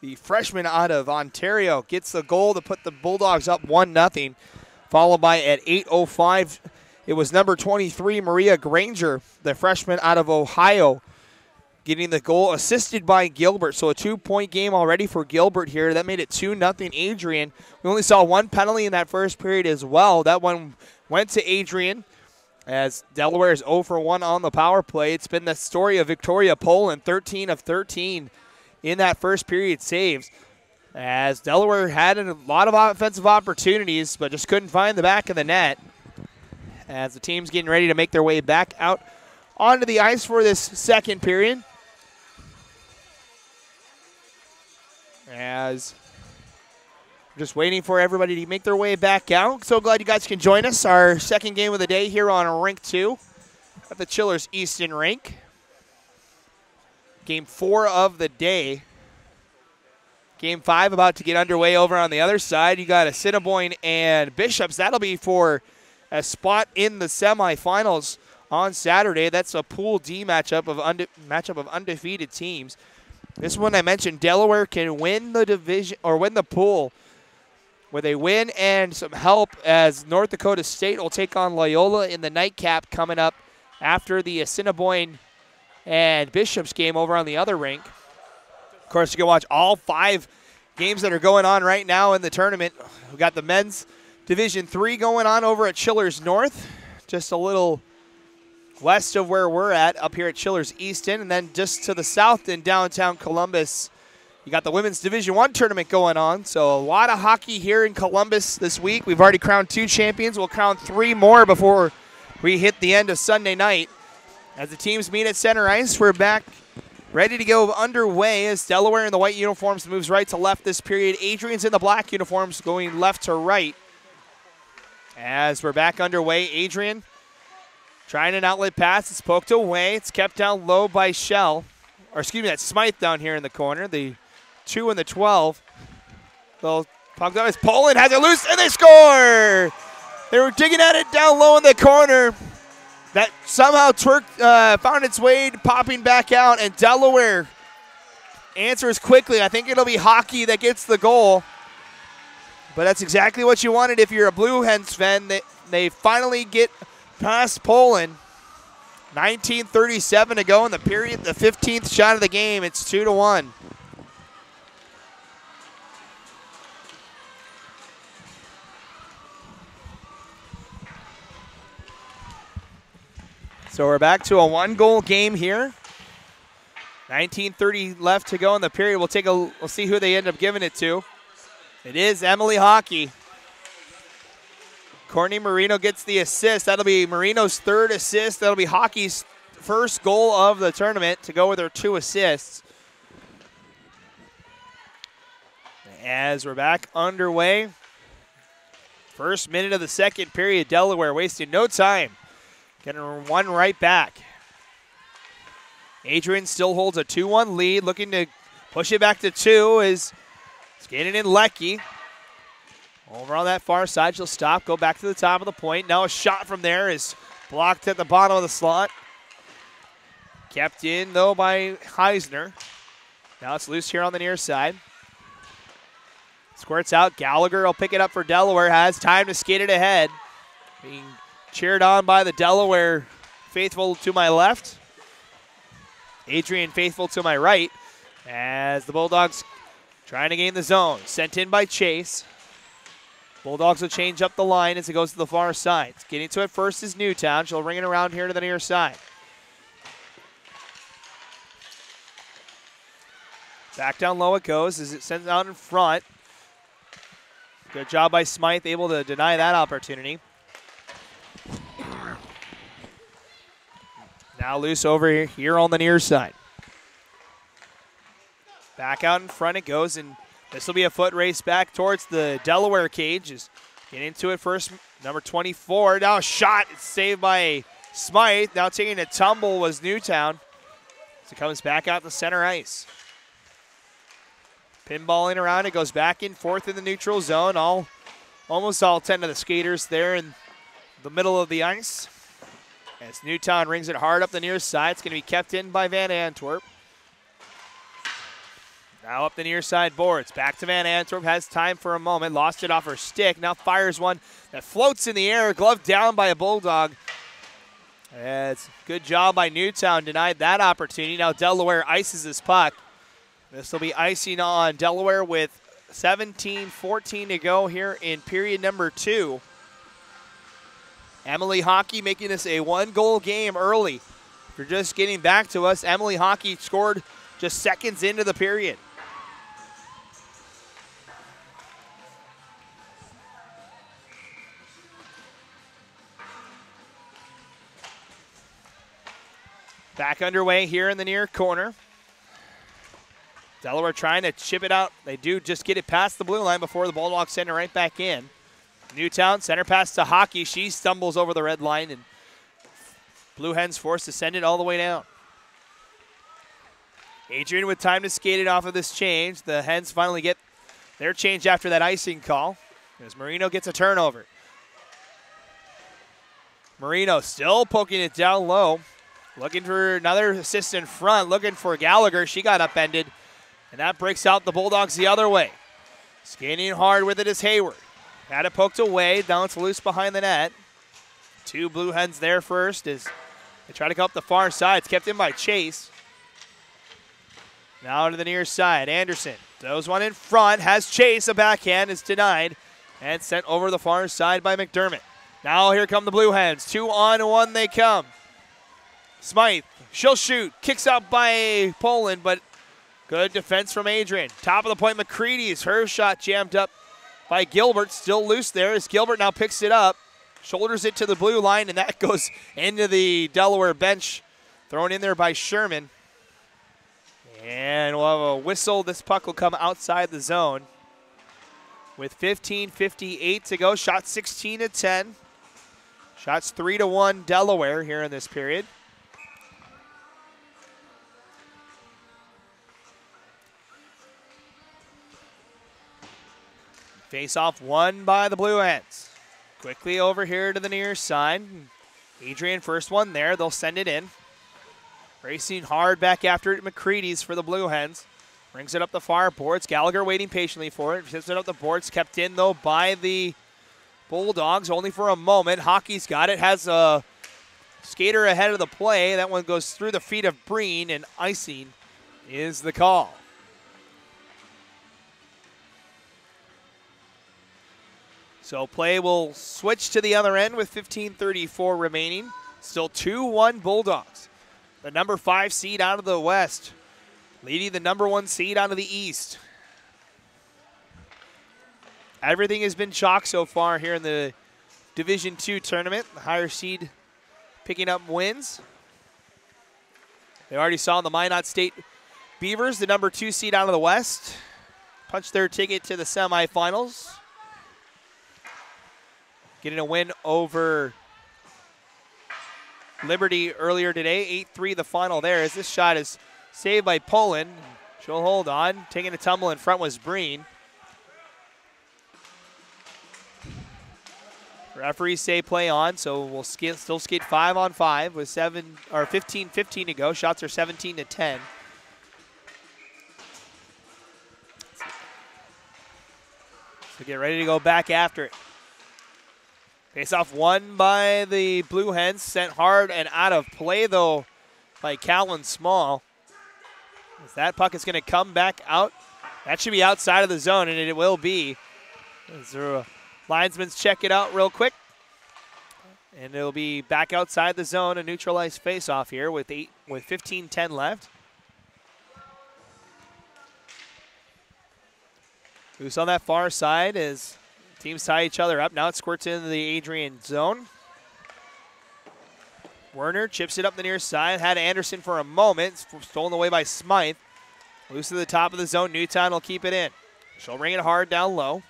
the freshman out of Ontario, gets the goal to put the Bulldogs up 1-0, followed by at 8:05, it was number 23, Maria Granger, the freshman out of Ohio, getting the goal assisted by Gilbert. So a 2-point game already for Gilbert here. That made it 2-0 Adrian. We only saw 1 penalty in that first period as well. That one went to Adrian as Delaware is 0 for 1 on the power play. It's been the story of Victoria Poland, 13 of 13 in that first period saves, as Delaware had a lot of offensive opportunities but just couldn't find the back of the net as the team's getting ready to make their way back out onto the ice for this second period. As we're just waiting for everybody to make their way back out. So glad you guys can join us. Our second game of the day here on Rink 2 at the Chillers Easton Rink. Game 4 of the day. Game 5 about to get underway over on the other side. You got Assiniboine and Bishops. That'll be for a spot in the semifinals on Saturday. That's a Pool D matchup of undefeated teams. This one I mentioned, Delaware can win the division or win the pool with a win and some help, as North Dakota State will take on Loyola in the nightcap coming up after the Assiniboine and Bishops game over on the other rink. Of course, you can watch all 5 games that are going on right now in the tournament. We got the men's Division 3 going on over at Chillers North, just a little west of where we're at, up here at Chillers Easton, and then just to the south in downtown Columbus, you got the women's Division 1 tournament going on. So a lot of hockey here in Columbus this week. We've already crowned 2 champions. We'll crown 3 more before we hit the end of Sunday night. As the teams meet at center ice, we're back ready to go underway as Delaware in the white uniforms moves right to left this period. Adrian's in the black uniforms going left to right. As we're back underway, Adrian trying an outlet pass. It's poked away. It's kept down low by Shell. Or excuse me, that's Smythe down here in the corner. The 2 and the 12. Little puck down. Poland has it loose, and they score! They were digging at it down low in the corner. That somehow found its way popping back out, and Delaware answers quickly. I think it'll be Hockey that gets the goal. But that's exactly what you wanted if you're a Blue Hens fan. They finally get past Poland. 19:37 to go in the period. The 15th shot of the game. It's 2-1. So we're back to a 1-goal game here. 19:30 left to go in the period. We'll see who they end up giving it to. It is Emily Hockey. Courtney Marino gets the assist. That'll be Marino's 3rd assist. That'll be Hockey's first goal of the tournament to go with her 2 assists. As we're back underway. First minute of the second period. Delaware wasting no time. Getting one right back. Adrian still holds a 2-1 lead. Looking to push it back to 2 is skating in Leckie. Over on that far side, she'll stop, go back to the top of the point. Now a shot from there is blocked at the bottom of the slot. Kept in, though, by Heisner. Now it's loose here on the near side. Squirts out. Gallagher will pick it up for Delaware. Has time to skate it ahead. Being cheered on by the Delaware faithful to my left. Adrian faithful to my right. As the Bulldogs trying to gain the zone. Sent in by Chase. Bulldogs will change up the line as it goes to the far side. Getting to it first is Newtown. She'll ring it around here to the near side. Back down low it goes as it sends it out in front. Good job by Smythe, able to deny that opportunity. Now loose over here on the near side. Back out in front it goes, and this will be a foot race back towards the Delaware cage. Is get into it first, number 24. Now a shot, it's saved by Smythe. Now taking a tumble was Newtown. So it comes back out to center ice. Pinballing around, it goes back and forth in the neutral zone. Almost all 10 of the skaters there in the middle of the ice. As Newtown rings it hard up the near side, it's going to be kept in by Van Antwerp. Now up the near side boards. Back to Van Antwerp. Has time for a moment. Lost it off her stick. Now fires one that floats in the air. Glove down by a Bulldog. It's good job by Newtown. Denied that opportunity. Now Delaware ices this puck. This will be icing on Delaware with 17:14 to go here in period number 2. Emily Hockey making this a 1-goal game early. If you're just getting back to us, Emily Hockey scored just seconds into the period. Back underway here in the near corner. Delaware trying to chip it out. They do just get it past the blue line before the Bulldogs send it right back in. Newtown, center pass to Hockey. She stumbles over the red line, and Blue Hens forced to send it all the way down. Adrian with time to skate it off of this change. The Hens finally get their change after that icing call as Marino gets a turnover. Marino still poking it down low. Looking for another assist in front. Looking for Gallagher. She got upended. And that breaks out the Bulldogs the other way. Skating hard with it is Hayward. Had it poked away. Down it's loose behind the net. 2 Blue Hens there first as they try to go up the far side. It's kept in by Chase. Now to the near side. Anderson throws one in front. Has Chase. A backhand is denied. And sent over the far side by McDermott. Now here come the Blue Hens. 2-on-1 they come. Smythe, she'll shoot. Kicks out by Poland, but good defense from Adrian. Top of the point, McCready's. Her shot jammed up by Gilbert. Still loose there as Gilbert now picks it up. Shoulders it to the blue line, and that goes into the Delaware bench. Thrown in there by Sherman. And we'll have a whistle. This puck will come outside the zone. With 15:58 to go. Shot 16-10. Shots 3-1 Delaware here in this period. Face-off won by the Blue Hens. Quickly over here to the near side. Adrian first one there. They'll send it in. Racing hard back after it. McCready's for the Blue Hens. Brings it up the far boards. Gallagher waiting patiently for it. Tips it up the boards. Kept in, though, by the Bulldogs. Only for a moment. Hockey's got it. Has a skater ahead of the play. That one goes through the feet of Breen, and icing is the call. So play will switch to the other end with 15:34 remaining. Still 2-1 Bulldogs. The number 5 seed out of the West, leading the number 1 seed out of the East. Everything has been chalk so far here in the Division II tournament. The higher seed picking up wins. They already saw the Minot State Beavers, the number 2 seed out of the West, punch their ticket to the semifinals. Getting a win over Liberty earlier today. 8-3 the final there as this shot is saved by Poland. She'll hold on. Taking a tumble in front was Breen. Referees say play on, so we'll still skate 5-on-5 with 15:15 to go. Shots are 17-10. So get ready to go back after it. Face-off won by the Blue Hens. Sent hard and out of play, though, by Calvin Small. As that puck is going to come back out. That should be outside of the zone, and it will be. As the linesmen check it out real quick. And it'll be back outside the zone, a neutralized face-off here with 15:10 left. Loose on that far side as teams tie each other up. Now it squirts into the Adrian zone. Werner chips it up the near side. Had Anderson for a moment. Stolen away by Smythe. Loose to the top of the zone. Newtown will keep it in. She'll ring it hard down low.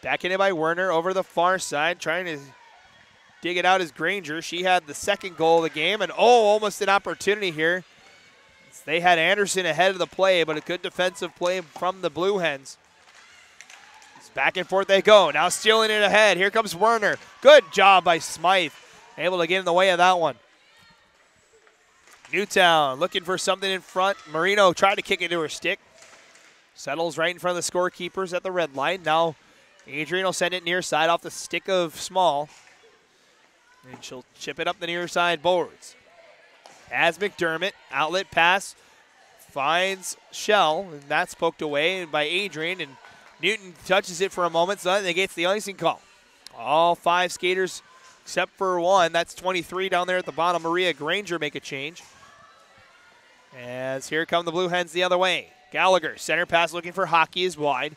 Back in it by Werner over the far side, trying to dig it out is Granger. She had the second goal of the game, and almost an opportunity here. They had Anderson ahead of the play, but a good defensive play from the Blue Hens. Back and forth they go. Now stealing it ahead. Here comes Werner. Good job by Smythe. Able to get in the way of that one. Newtown looking for something in front. Marino tried to kick it to her stick. Settles right in front of the scorekeepers at the red line. Now Adrian will send it near side off the stick of Small. And she'll chip it up the near side boards. As McDermott, outlet pass, finds Shell, and that's poked away by Adrian, and Newton touches it for a moment, so that gets the icing call. All 5 skaters except for one. That's 23 down there at the bottom. Maria Granger make a change. As here come the Blue Hens the other way. Gallagher, center pass looking for Hockey is wide.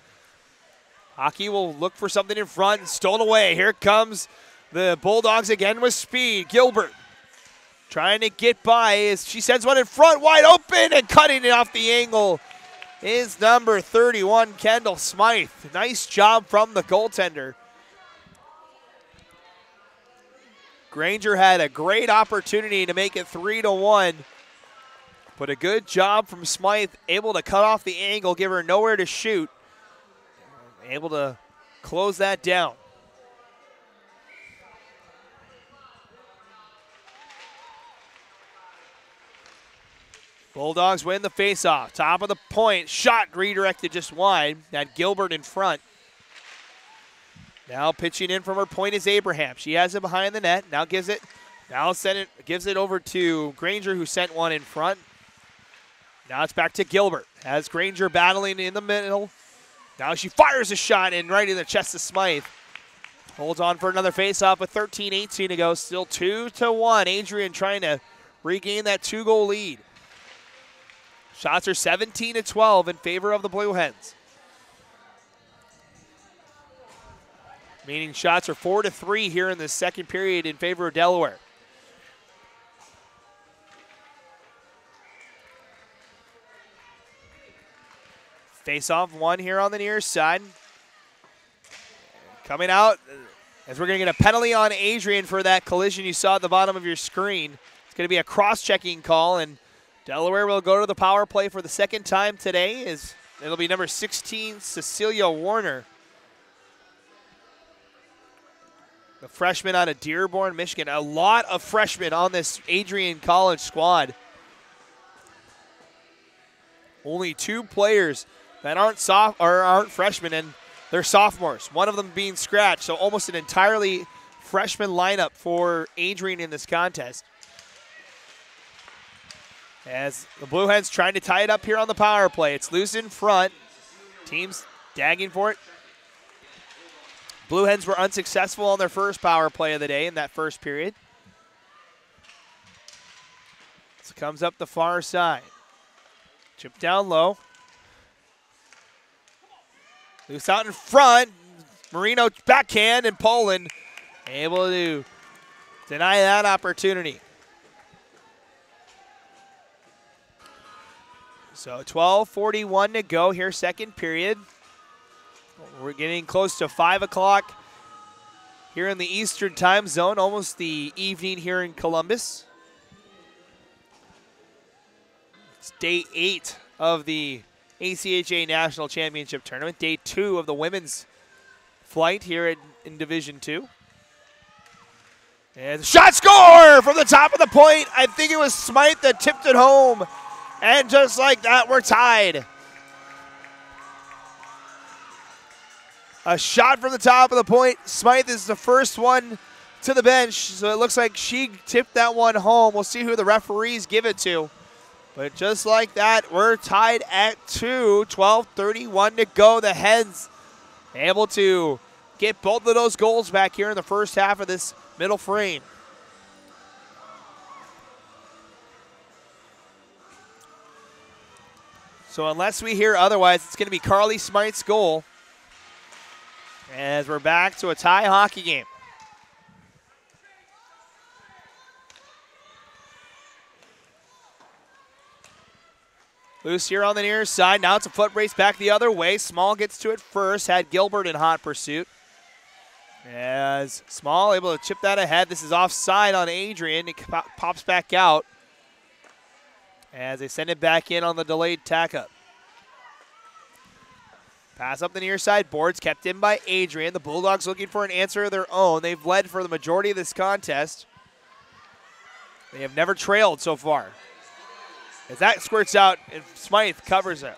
Hockey will look for something in front and stolen away. Here comes the Bulldogs again with speed. Gilbert trying to get by as she sends one in front, wide open, and cutting it off the angle is number 31, Kendall Smythe. Nice job from the goaltender. Granger had a great opportunity to make it 3-1, but a good job from Smythe, able to cut off the angle, give her nowhere to shoot, able to close that down. Bulldogs win the faceoff. Top of the point. Shot redirected just wide. That Gilbert in front. Now pitching in from her point is Abraham. She has it behind the net. Now gives it over to Granger, who sent one in front. Now it's back to Gilbert. Has Granger battling in the middle. Now she fires a shot in right in the chest of Smythe. Holds on for another faceoff with 13-18 to go. Still 2-1. Adrian trying to regain that 2-goal lead. Shots are 17-12 in favor of the Blue Hens. Meaning shots are 4-3 here in the second period in favor of Delaware. Face-off one here on the near side. Coming out, as we're going to get a penalty on Adrian for that collision you saw at the bottom of your screen. It's going to be a cross-checking call, and Delaware will go to the power play for the second time today. It'll be number 16, Cecilia Warner. The freshman out of Dearborn, Michigan. A lot of freshmen on this Adrian College squad. Only 2 players that aren't freshmen, and they're sophomores. One of them being scratched, so almost an entirely freshman lineup for Adrian in this contest. As the Blue Hens trying to tie it up here on the power play. It's loose in front. Teams dagging for it. Blue Hens were unsuccessful on their first power play of the day in that first period. This comes up the far side. Chip down low. Loose out in front. Marino backhand, and Poland able to deny that opportunity. So 12:41 to go here, second period. We're getting close to 5 o'clock here in the Eastern time zone, almost the evening here in Columbus. It's day 8 of the ACHA National Championship Tournament, day 2 of the women's flight here in Division 2. And the shot score from the top of the point. I think it was Smythe that tipped it home. And just like that, we're tied. A shot from the top of the point. Smythe is the first one to the bench, so it looks like she tipped that one home. We'll see who the referees give it to. But just like that, we're tied at 2. 12:31 to go. The Hens able to get both of those goals back here in the first half of this middle frame. So unless we hear otherwise, it's going to be Carly Smythe's goal as we're back to a tie hockey game. Loose here on the near side. Now it's a foot race back the other way. Small gets to it first. Had Gilbert in hot pursuit. As Small able to chip that ahead. This is offside on Adrian. It pops back out as they send it back in on the delayed tack-up. Pass up the near side. Boards kept in by Adrian. The Bulldogs looking for an answer of their own. They've led for the majority of this contest. They have never trailed so far. As that squirts out, and Smythe covers it.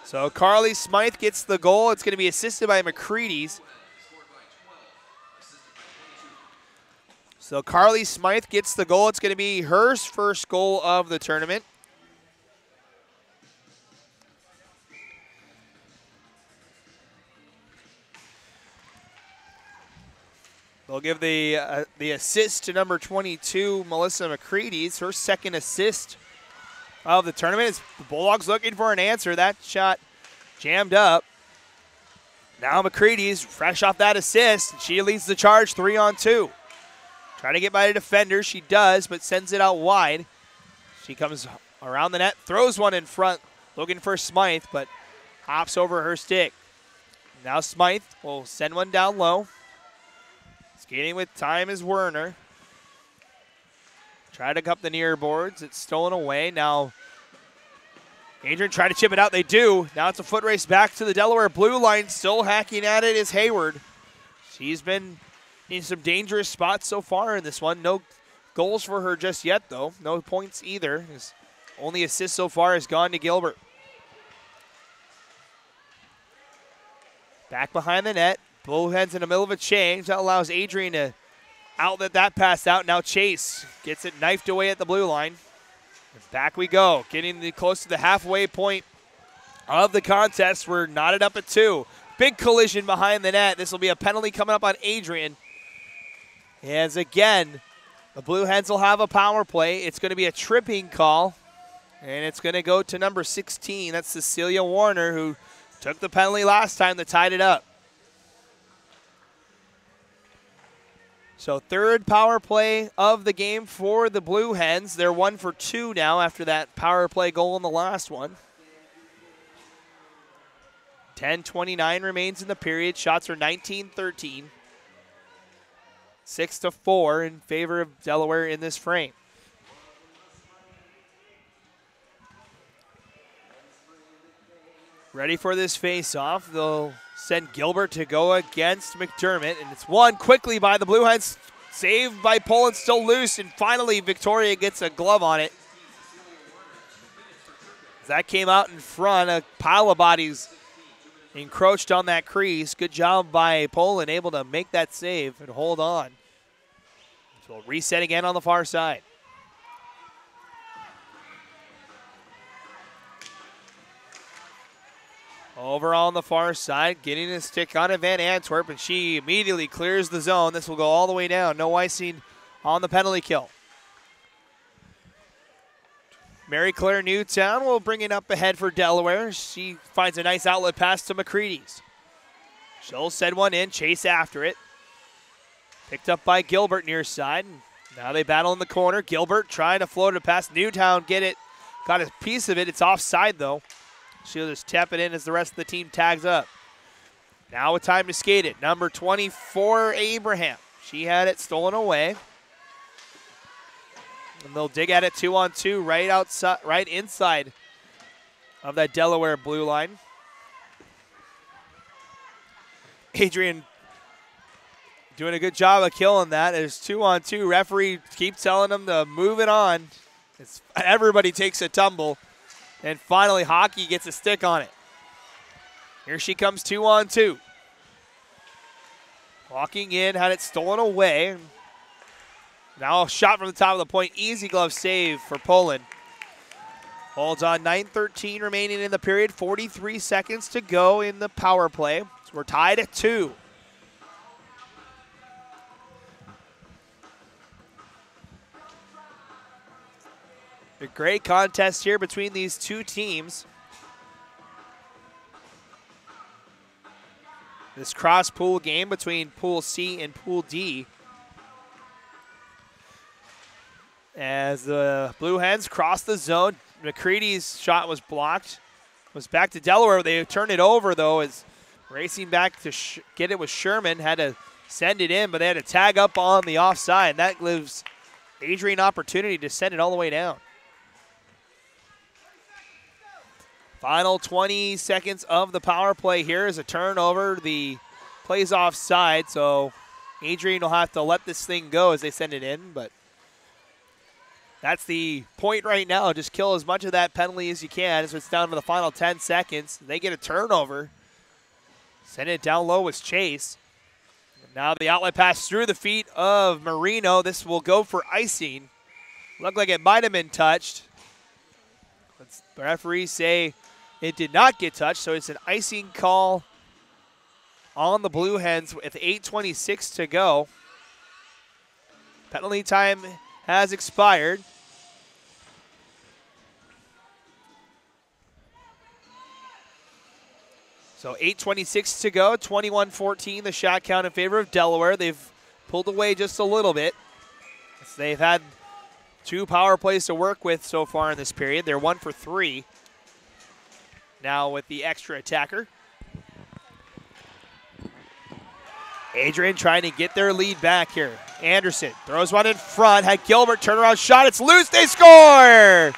So Carly Smythe gets the goal. It's going to be assisted by McCready's. So Carly Smythe gets the goal. It's going to be her first goal of the tournament. They'll give the assist to number 22, Melissa McCready's, her second assist of the tournament. As the Bulldogs looking for an answer. That shot jammed up. Now McCready's fresh off that assist. She leads the charge 3-on-2. Trying to get by the defender. She does, but sends it out wide. She comes around the net, throws one in front, looking for Smythe, but hops over her stick. Now Smythe will send one down low. Skating with time is Werner. Try to cup the near boards. It's stolen away. Now Adrian trying to chip it out. They do. Now it's a foot race back to the Delaware blue line. Still hacking at it is Hayward. She's been in some dangerous spots so far in this one. No goals for her just yet, though. No points either. His only assist so far has gone to Gilbert. Back behind the net. Bullheads in the middle of a change. That allows Adrian to outlet that pass out. Now Chase gets it knifed away at the blue line. And back we go. Getting close to the halfway point of the contest. We're knotted up at 2. Big collision behind the net. This will be a penalty coming up on Adrian. As again, the Blue Hens will have a power play. It's going to be a tripping call. And it's going to go to number 16. That's Cecilia Warner, who took the penalty last time that tied it up. So third power play of the game for the Blue Hens. They're 1 for 2 now after that power play goal in the last one. 10:29 remains in the period. Shots are 19-13. 6-4 in favor of Delaware in this frame. Ready for this face-off. They'll send Gilbert to go against McDermott, and it's won quickly by the Blue Hens. Saved by Poland, still loose, and finally Victoria gets a glove on it. That came out in front. A pile of bodies encroached on that crease. Good job by Poland, able to make that save and hold on. So we'll reset again on the far side. Over on the far side, getting a stick on it, Van Antwerp, and she immediately clears the zone. This will go all the way down. No icing on the penalty kill. Mary Claire Newtown will bring it up ahead for Delaware. She finds a nice outlet pass to McCready's. She'll send one in, chase after it. Picked up by Gilbert near side. Now they battle in the corner. Gilbert trying to float it past Newtown, get it. Got a piece of it. It's offside though. She'll just tap it in as the rest of the team tags up. Now with time to skate it. Number 24, Abraham. She had it stolen away. And they'll dig at it 2-on-2 right outside, right inside of that Delaware blue line. Adrian doing a good job of killing that. There's 2-on-2. Referee keeps telling them to move it on. Everybody takes a tumble. And finally, Hockey gets a stick on it. Here she comes 2-on-2. Walking in, had it stolen away. Now a shot from the top of the point. Easy glove save for Poland. Holds on. 9:13 remaining in the period. 43 seconds to go in the power play. So we're tied at 2. A great contest here between these two teams. This cross-pool game between Pool C and Pool D. as the Blue Hens cross the zone. McCready's shot was blocked. Was back to Delaware. They turned it over, though, as racing back to get it with Sherman. Had to send it in, but they had to tag up on the offside. That gives Adrian opportunity to send it all the way down. Final 20 seconds of the power play here is a turnover. The play's offside, so Adrian will have to let this thing go as they send it in, but that's the point right now. Just kill as much of that penalty as you can. So it's down to the final 10 seconds. They get a turnover. Send it down low with Chase. Now the outlet pass through the feet of Marino. This will go for icing. Looked like it might have been touched. The referees say it did not get touched, so it's an icing call on the Blue Hens with 8:26 to go. Penalty time has expired. So 8:26 to go, 21-14, the shot count in favor of Delaware. They've pulled away just a little bit. They've had 2 power plays to work with so far in this period. They're 1 for 3 now with the extra attacker. Adrian trying to get their lead back here. Anderson throws one in front, had Gilbert turnaround shot. It's loose, they score!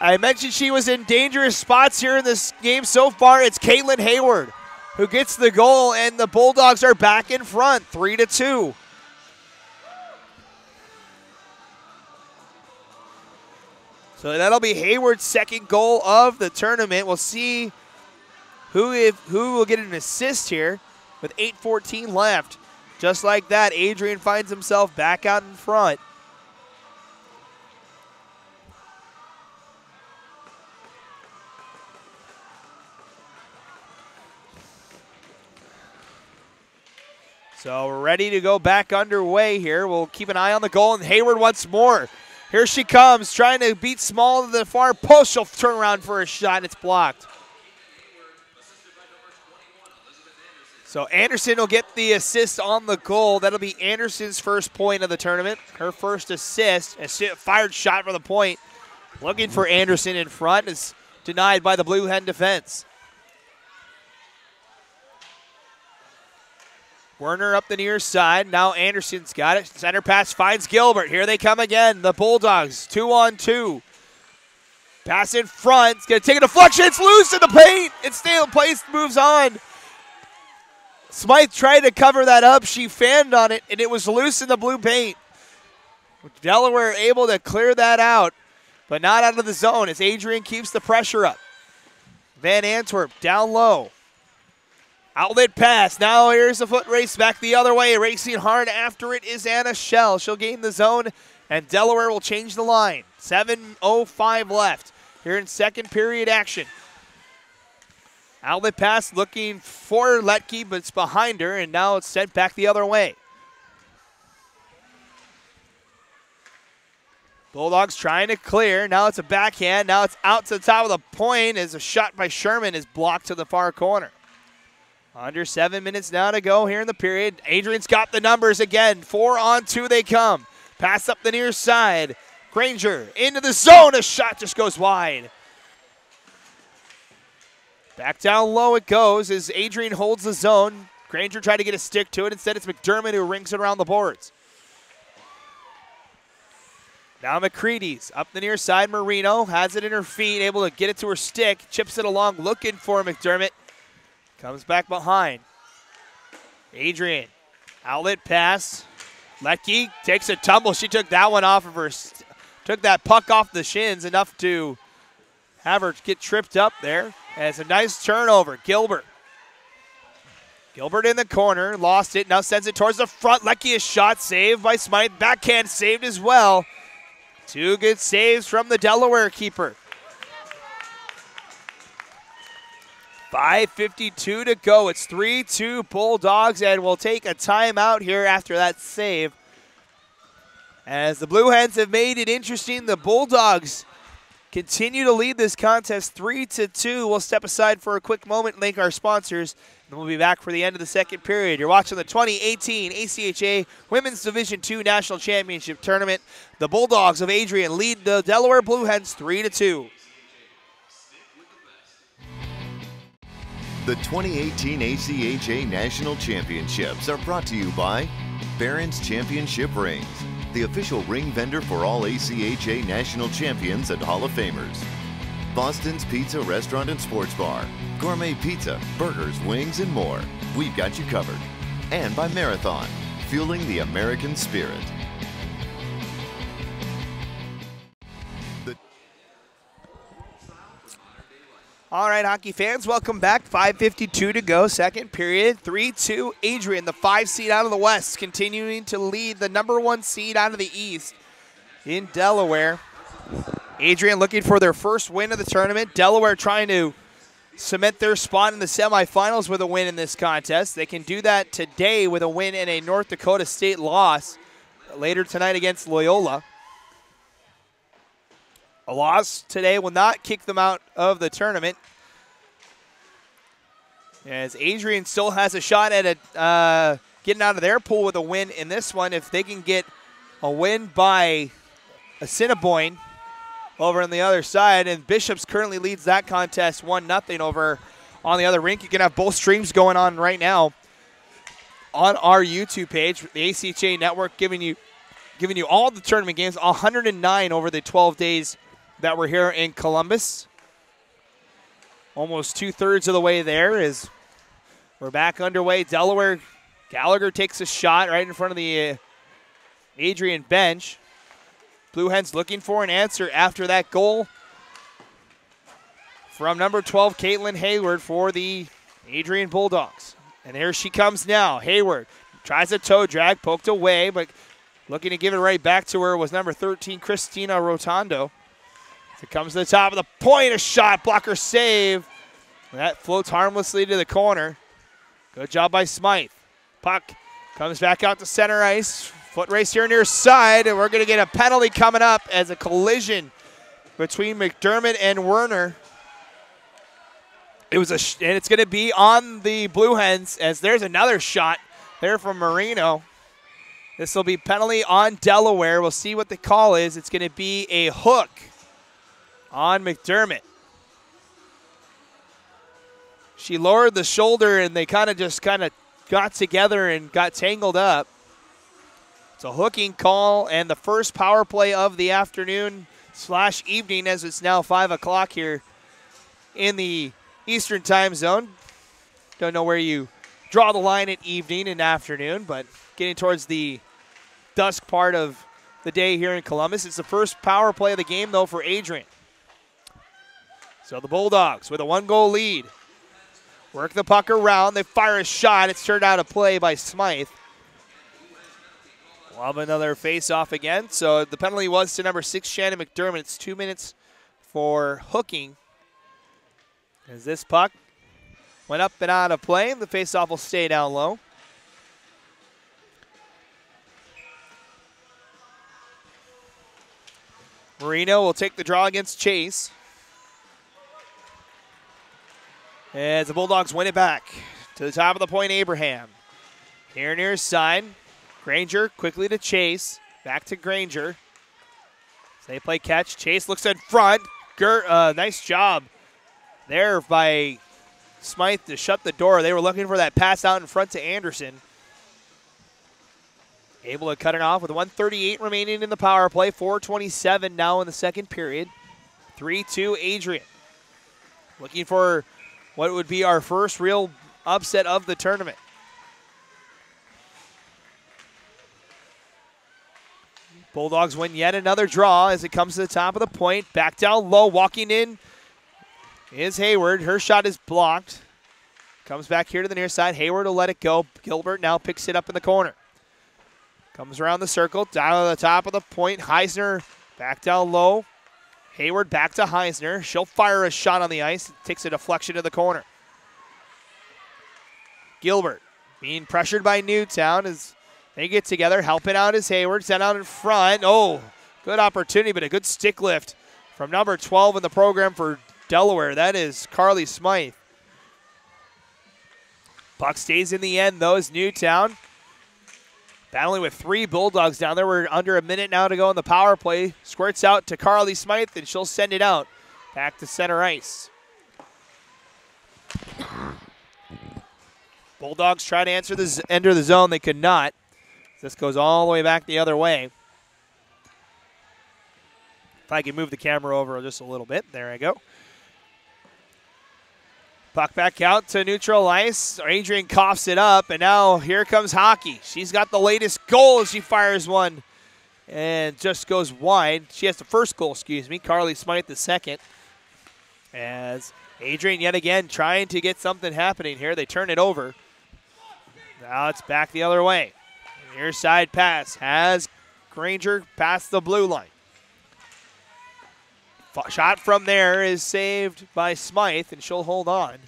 I mentioned she was in dangerous spots here in this game so far. It's Caitlin Hayward who gets the goal, and the Bulldogs are back in front, 3-2. So that'll be Hayward's second goal of the tournament. We'll see who will get an assist here with 8:14 left. Just like that, Adrian finds himself back out in front. So we're ready to go back underway here. We'll keep an eye on the goal, and Hayward once more. Here she comes, trying to beat Small to the far post. She'll turn around for a shot, and it's blocked. So Anderson will get the assist on the goal. That'll be Anderson's first point of the tournament. Her first assist. A fired shot for the point. Looking for Anderson in front. Is denied by the Blue Hen defense. Werner up the near side. Now Anderson's got it. Center pass finds Gilbert. Here they come again. The Bulldogs, 2-on-2. Pass in front. It's going to take a deflection. It's loose in the paint. It's still placed, moves on. Smythe tried to cover that up. She fanned on it, and it was loose in the blue paint. Delaware able to clear that out, but not out of the zone as Adrian keeps the pressure up. Van Antwerp down low. Outlet pass. Now here's the foot race back the other way. Racing hard after it is Anna Schell. She'll gain the zone, and Delaware will change the line. 7:05 left here in second period action. Outlet pass looking for Letke, but it's behind her, and now it's sent back the other way. Bulldogs trying to clear. Now it's a backhand. Now it's out to the top of the point as a shot by Sherman is blocked to the far corner. Under 7 minutes now to go here in the period. Adrian's got the numbers again. 4-on-2 they come. Pass up the near side. Granger into the zone. A shot just goes wide. Back down low it goes as Adrian holds the zone. Granger tried to get a stick to it. Instead, it's McDermott who rings it around the boards. Now McCready's up the near side. Marino has it in her feet, able to get it to her stick. Chips it along, looking for McDermott. Comes back behind. Adrian, outlet pass. Letke takes a tumble. She took that one off of her. Took that puck off the shins, enough to have her get tripped up there. And it's a nice turnover. Gilbert in the corner, lost it, now sends it towards the front. Letke, a shot saved by Smythe. Backhand saved as well. 2 good saves from the Delaware keeper. 5:52 to go. It's 3-2 Bulldogs, and we'll take a timeout here after that save. As the Blue Hens have made it interesting, the Bulldogs continue to lead this contest 3-2. We'll step aside for a quick moment and thank our sponsors Then we'll be back for the end of the second period. You're watching the 2018 ACHA Women's Division II National Championship Tournament. The Bulldogs of Adrian lead the Delaware Blue Hens 3-2. The 2018 ACHA National Championships are brought to you by Barron's Championship Rings, the official ring vendor for all ACHA National Champions and Hall of Famers. Boston's Pizza Restaurant and Sports Bar. Gourmet pizza, burgers, wings, and more. We've got you covered. And by Marathon, fueling the American spirit. All right, hockey fans, welcome back. 5:52 to go, second period. 3-2, Adrian, the 5 seed out of the West, continuing to lead the number 1 seed out of the East in Delaware. Adrian looking for their first win of the tournament. Delaware trying to cement their spot in the semifinals with a win in this contest. They can do that today with a win and a North Dakota State loss later tonight against Loyola. A loss today will not kick them out of the tournament, as Adrian still has a shot at getting out of their pool with a win in this one. If they can get a win by Assiniboine over on the other side, and Bishops currently leads that contest 1-0 over on the other rink. You can have both streams going on right now on our YouTube page, the ACHA Network, giving you all the tournament games, 109 over the 12 days that we're here in Columbus. Almost 2/3 of the way there as we're back underway. Delaware, Gallagher takes a shot right in front of the Adrian bench. Blue Hens looking for an answer after that goal from number 12, Caitlin Hayward, for the Adrian Bulldogs. And here she comes now. Hayward tries a toe drag, poked away, but looking to give it right back to her was number 13, Christina Rotondo. As it comes to the top of the point, a shot, blocker save. And that floats harmlessly to the corner. Good job by Smythe. Puck comes back out to center ice. Foot race here near side, and we're going to get a penalty coming up as a collision between McDermott and Werner. And it's going to be on the Blue Hens, as there's another shot there from Marino. This will be penalty on Delaware. We'll see what the call is. It's going to be a hook on McDermott. She lowered the shoulder, and they kind of got together and got tangled up. It's a hooking call, and the first power play of the afternoon/evening, as it's now 5 o'clock here in the Eastern time zone. Don't know where you draw the line at evening and afternoon, but getting towards the dusk part of the day here in Columbus. It's the first power play of the game, though, for Adrian. So the Bulldogs with a 1-goal lead. Work the puck around. They fire a shot. It's turned out a play by Smythe. We'll have another face-off again. So the penalty was to number 6, Shannon McDermott. It's 2 minutes for hooking. As this puck went up and out of play, the face-off will stay down low. Marino will take the draw against Chase. As the Bulldogs win it back to the top of the point, Abraham. Here near side. Granger quickly to Chase. Back to Granger. So they play catch. Chase looks in front. Nice job there by Smythe to shut the door. They were looking for that pass out in front to Anderson. Able to cut it off with 1:38 remaining in the power play. 4:27 now in the second period. 3-2 Adrian. Looking for what would be our first real upset of the tournament. Bulldogs win yet another draw as it comes to the top of the point. Back down low, walking in is Hayward. Her shot is blocked. Comes back here to the near side. Hayward will let it go. Gilbert now picks it up in the corner. Comes around the circle, down to the top of the point. Heisner back down low. Hayward back to Heisner. She'll fire a shot on the ice. Takes a deflection to the corner. Gilbert being pressured by Newtown as they get together. Helping out is Hayward. Sent out in front. Oh, good opportunity, but a good stick lift from number 12 in the program for Delaware. That is Carly Smythe. Puck stays in the end, though, as Newtown battling with 3 Bulldogs down there. We're under a minute now to go in the power play. Squirts out to Carly Smythe, and she'll send it out back to center ice. Bulldogs try to enter the zone. They could not. This goes all the way back the other way. If I can move the camera over just a little bit. There I go. Puck back out to neutral ice. Adrian coughs it up, and now here comes Hockey. She's got the latest goal as she fires one and just goes wide. She has the first goal, excuse me. Carly Smythe the second. As Adrian yet again trying to get something happening here. They turn it over. Now it's back the other way. Near side pass has Granger past the blue line. Shot from there is saved by Smythe, and she'll hold on.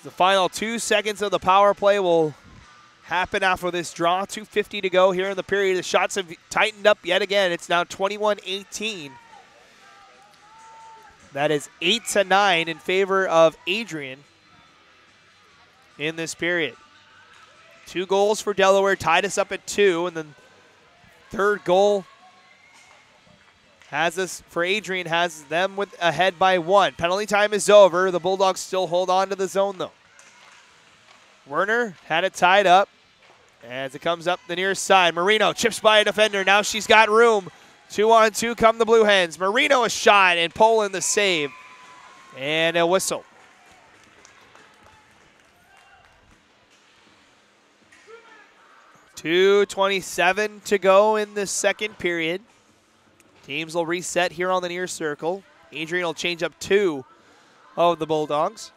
The final 2 seconds of the power play will happen after this draw. 2:50 to go here in the period. The shots have tightened up yet again. It's now 21-18. That is 8-9 in favor of Adrian in this period. 2 goals for Delaware tied us up at 2, and then third goal has us for Adrian, has them with ahead by 1. Penalty time is over. The Bulldogs still hold on to the zone, though. Werner had it tied up as it comes up the near side. Marino chips by a defender. Now she's got room. 2-on-2 come the Blue Hens. Marino a shot, and Poland the save. And a whistle. .227 to go in the second period. Teams will reset here on the near circle. Adrian will change up 2 of the Bulldogs.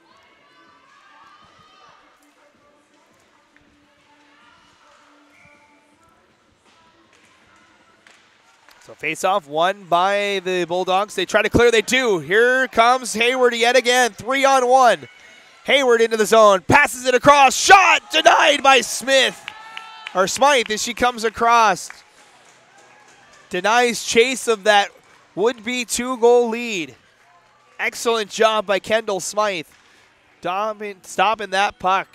So face-off won by the Bulldogs. They try to clear, they do. Here comes Hayward yet again, 3-on-1. Hayward into the zone, passes it across, shot denied by Smythe as she comes across. Denies chase of that would-be 2-goal lead. Excellent job by Kendall Smythe. Stopping that puck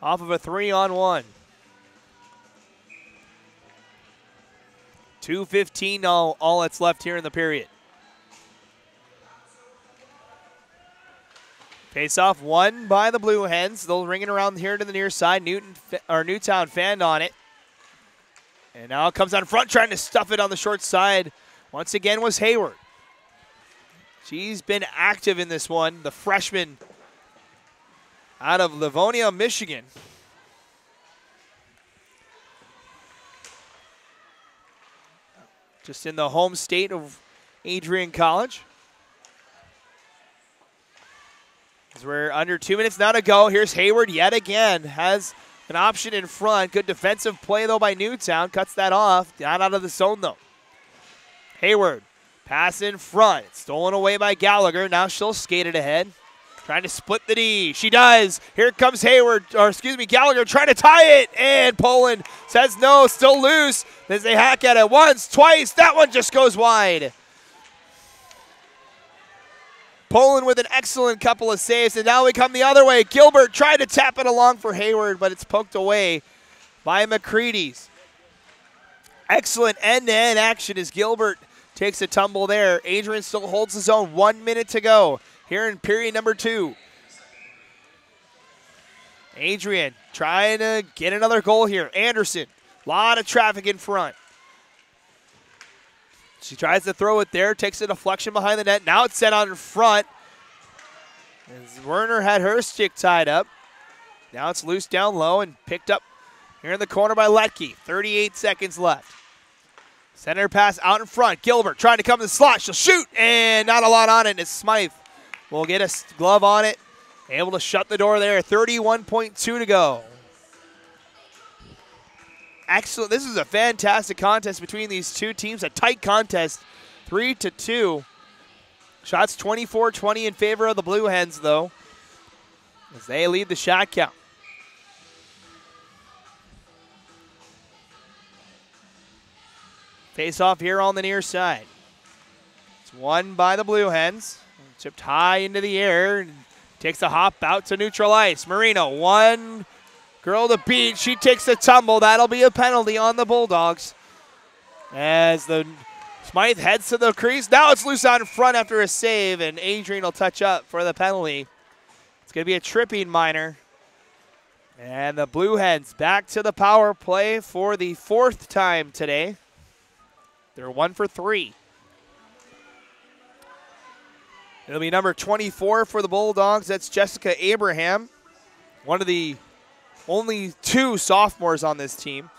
off of a 3-on-1. 2:15 all that's left here in the period. Face-off won by the Blue Hens. They'll ring it around here to the near side. Newtown fanned on it. And now it comes out front, trying to stuff it on the short side. Once again was Hayward. She's been active in this one. The freshman out of Livonia, Michigan. Just in the home state of Adrian College. As we're under 2 minutes now to go. Here's Hayward yet again. Has an option in front. Good defensive play, though, by Newtown. Cuts that off. Not out of the zone, though. Hayward. Pass in front. Stolen away by Gallagher. Now she'll skate it ahead. Trying to split the D. She does. Here comes Gallagher trying to tie it. And Poland says no, still loose. As they hack at it once, twice. That one just goes wide. Poland with an excellent couple of saves, and now we come the other way. Gilbert tried to tap it along for Hayward, but it's poked away by McCready's. Excellent end-to-end action as Gilbert takes a tumble there. Adrian still holds his own. 1 minute to go here in period number 2. Adrian trying to get another goal here. Anderson, a lot of traffic in front. She tries to throw it there, takes a deflection behind the net. Now it's set on in front. As Werner had her stick tied up. Now it's loose down low and picked up here in the corner by Letke. 38 seconds left. Center pass out in front. Gilbert trying to come to the slot. She'll shoot, and not a lot on it. As Smythe will get a glove on it. Able to shut the door there. 31.2 to go. Excellent. This is a fantastic contest between these two teams. A tight contest, 3-2. Shots 24-20 in favor of the Blue Hens, though, as they lead the shot count. Face off here on the near side. It's won by the Blue Hens. Chipped high into the air. Takes a hop out to neutral ice. Marino, one girl to beat. She takes a tumble. That'll be a penalty on the Bulldogs. As the Smythe heads to the crease. Now it's loose out in front after a save, and Adrian will touch up for the penalty. It's going to be a tripping minor. And the Blue Hens back to the power play for the 4th time today. They're 1 for 3. It'll be number 24 for the Bulldogs. That's Jessica Abraham, one of the only 2 sophomores on this team.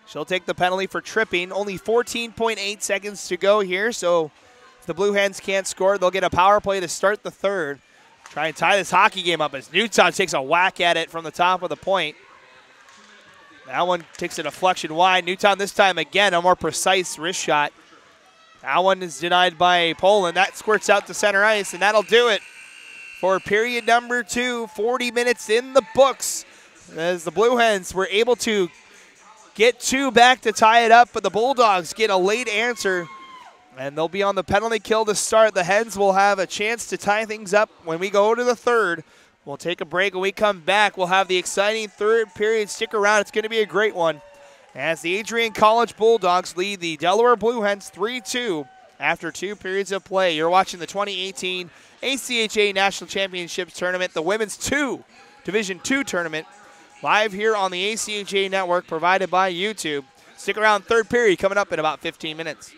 She'll take the penalty for tripping. Only 14.8 seconds to go here, so if the Blue Hens can't score, they'll get a power play to start the 3rd. Try and tie this hockey game up as Newtown takes a whack at it from the top of the point. That one takes a deflection wide. Newtown this time again, a more precise wrist shot. That one is denied by Poland. That squirts out to center ice, and that'll do it for period number 2. 40 minutes in the books as the Blue Hens were able to get 2 back to tie it up, but the Bulldogs get a late answer, and they'll be on the penalty kill to start. The Hens will have a chance to tie things up when we go to the 3rd. We'll take a break. When we come back, we'll have the exciting 3rd period. Stick around. It's going to be a great one as the Adrian College Bulldogs lead the Delaware Blue Hens 3-2 after 2 periods of play. You're watching the 2018 ACHA National Championships Tournament, the Women's Division II Tournament, live here on the ACHA Network provided by YouTube. Stick around. 3rd period coming up in about 15 minutes.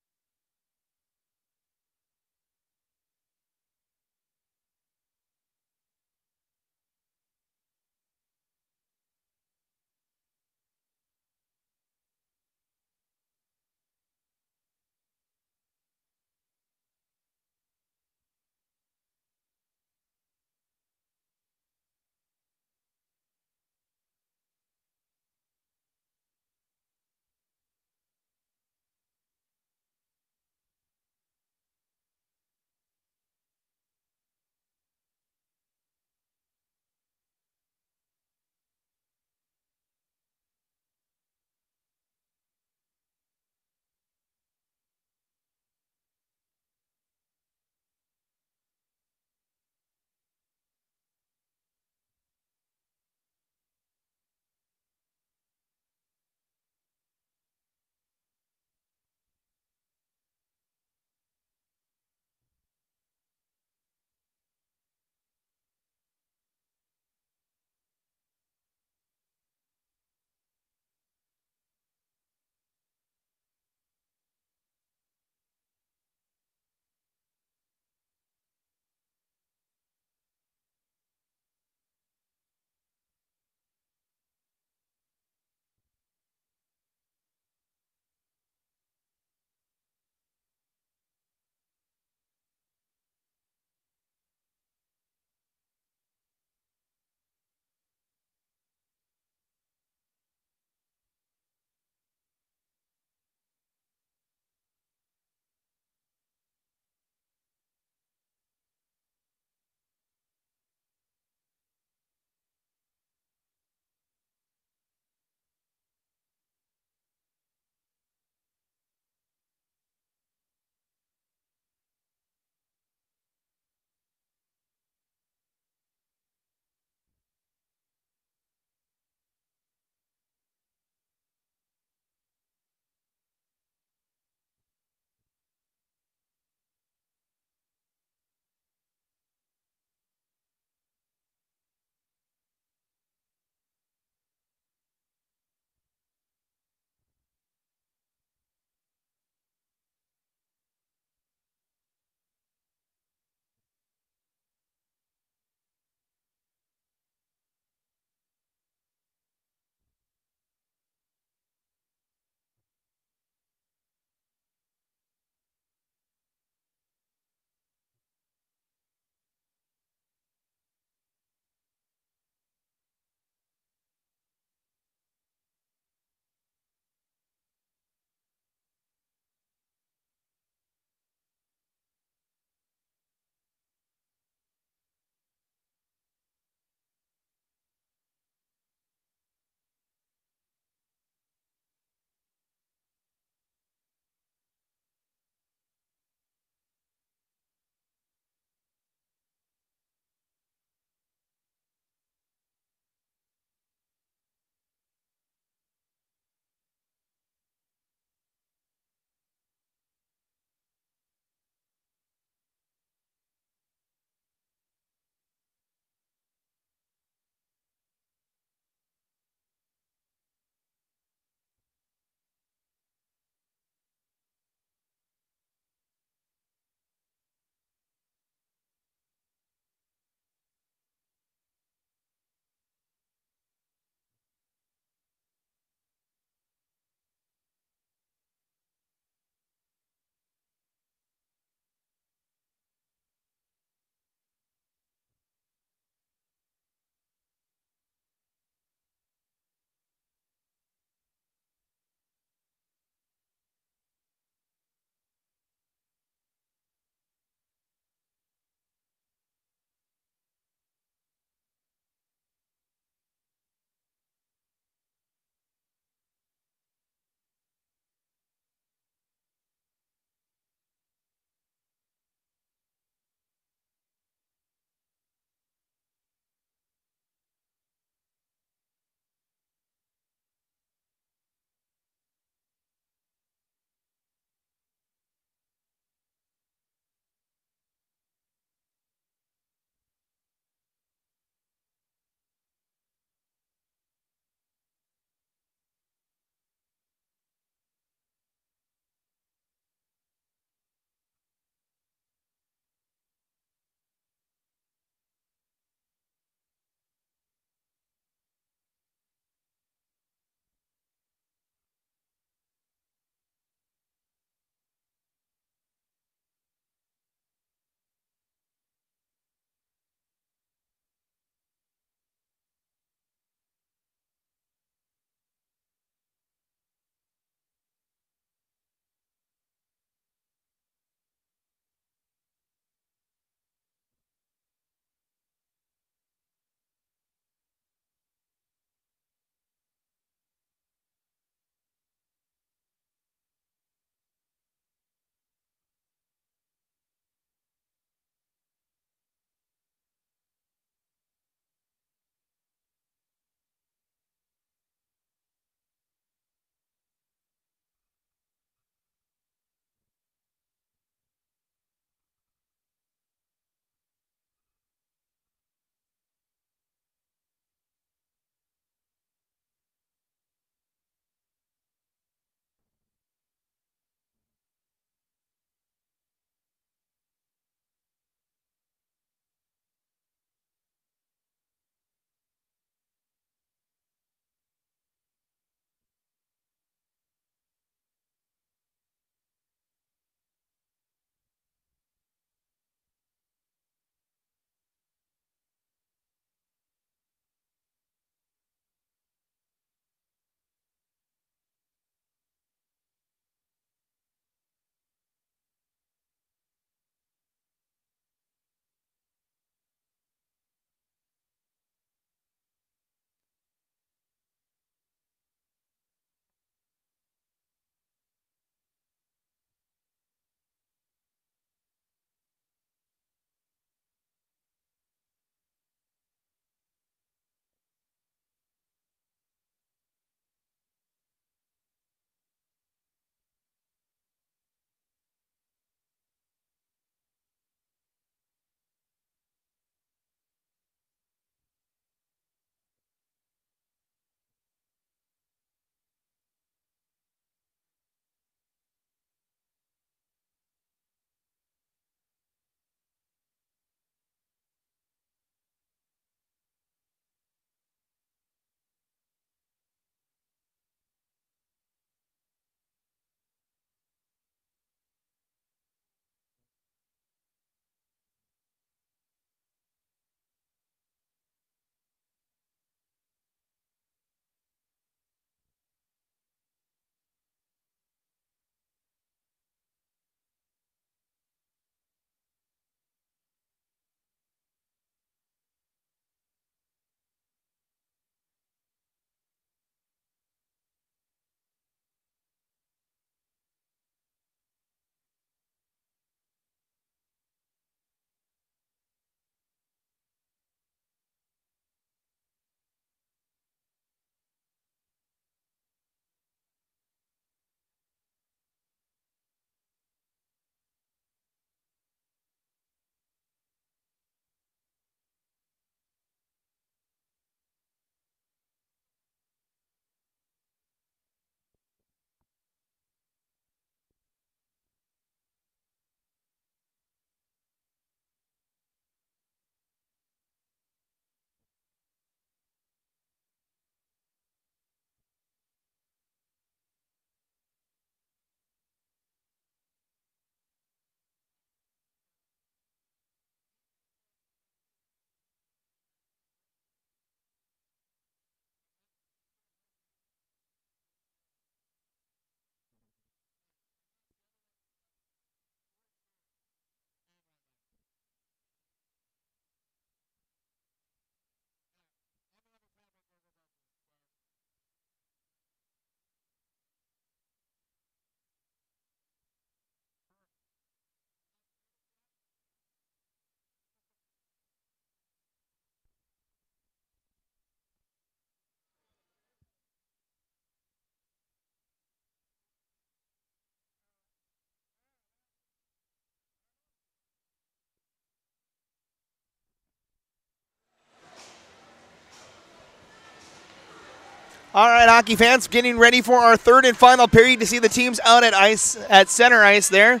All right, hockey fans, getting ready for our third and final period to see the teams out at center ice there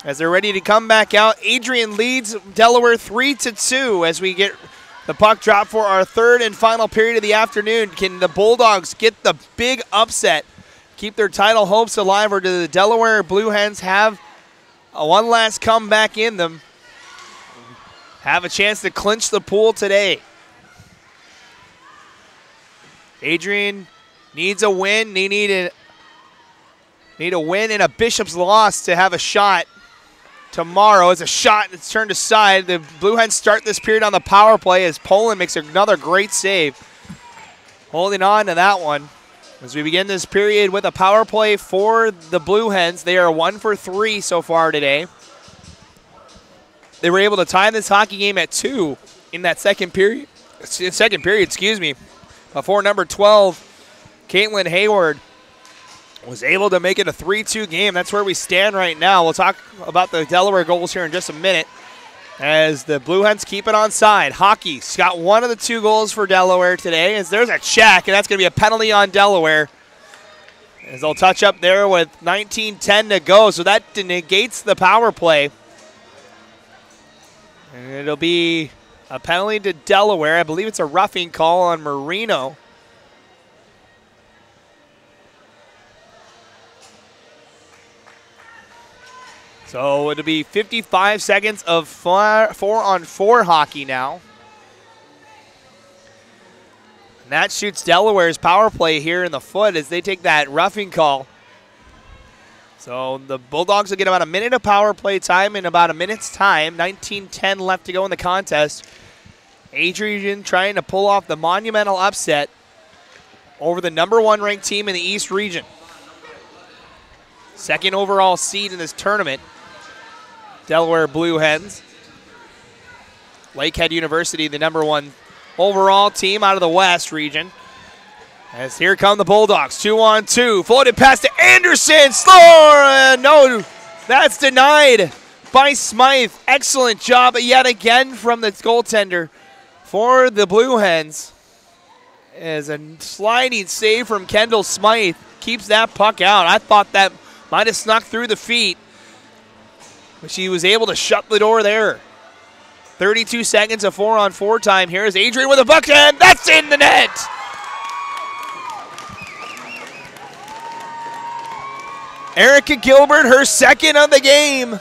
as they're ready to come back out. Adrian leads Delaware 3-2 as we get the puck drop for our third and final period of the afternoon. Can the Bulldogs get the big upset, keep their title hopes alive, or do the Delaware Blue Hens have one last comeback in them, have a chance to clinch the pool today? Adrian needs a win. They need a win and a Bishop's loss to have a shot tomorrow. It's a shot that's turned aside. The Blue Hens start this period on the power play as Poland makes another great save. Holding on to that one as we begin this period with a power play for the Blue Hens. They are 1 for 3 so far today. They were able to tie this hockey game at 2 in that second period, excuse me. Before number 12, Caitlin Hayward, was able to make it a 3-2 game. That's where we stand right now. We'll talk about the Delaware goals here in just a minute as the Blue Hens keep it on side. Hockey's got one of the 2 goals for Delaware today as there's a check, and that's going to be a penalty on Delaware as they'll touch up there with 19:10 to go. So that negates the power play. And it'll be a penalty to Delaware. I believe it's a roughing call on Marino. So it'll be 55 seconds of 4-on-4 hockey now. And that shoots Delaware's power play here in the foot as they take that roughing call. So the Bulldogs will get about a minute of power play time in about a minute's time. 19:10 left to go in the contest. Adrian trying to pull off the monumental upset over the number 1 ranked team in the East region. Second overall seed in this tournament, Delaware Blue Hens. Lakehead University, the number 1 overall team out of the West region. As here come the Bulldogs, 2-on-2, floated pass to Anderson, score! No, that's denied by Smythe. Excellent job yet again from the goaltender for the Blue Hens. As a sliding save from Kendall Smythe keeps that puck out. I thought that might have snuck through the feet, but she was able to shut the door there. 32 seconds of 4-on-4 time. Here's Adrian with a puck, and that's in the net. Erica Gilbert, her second of the game.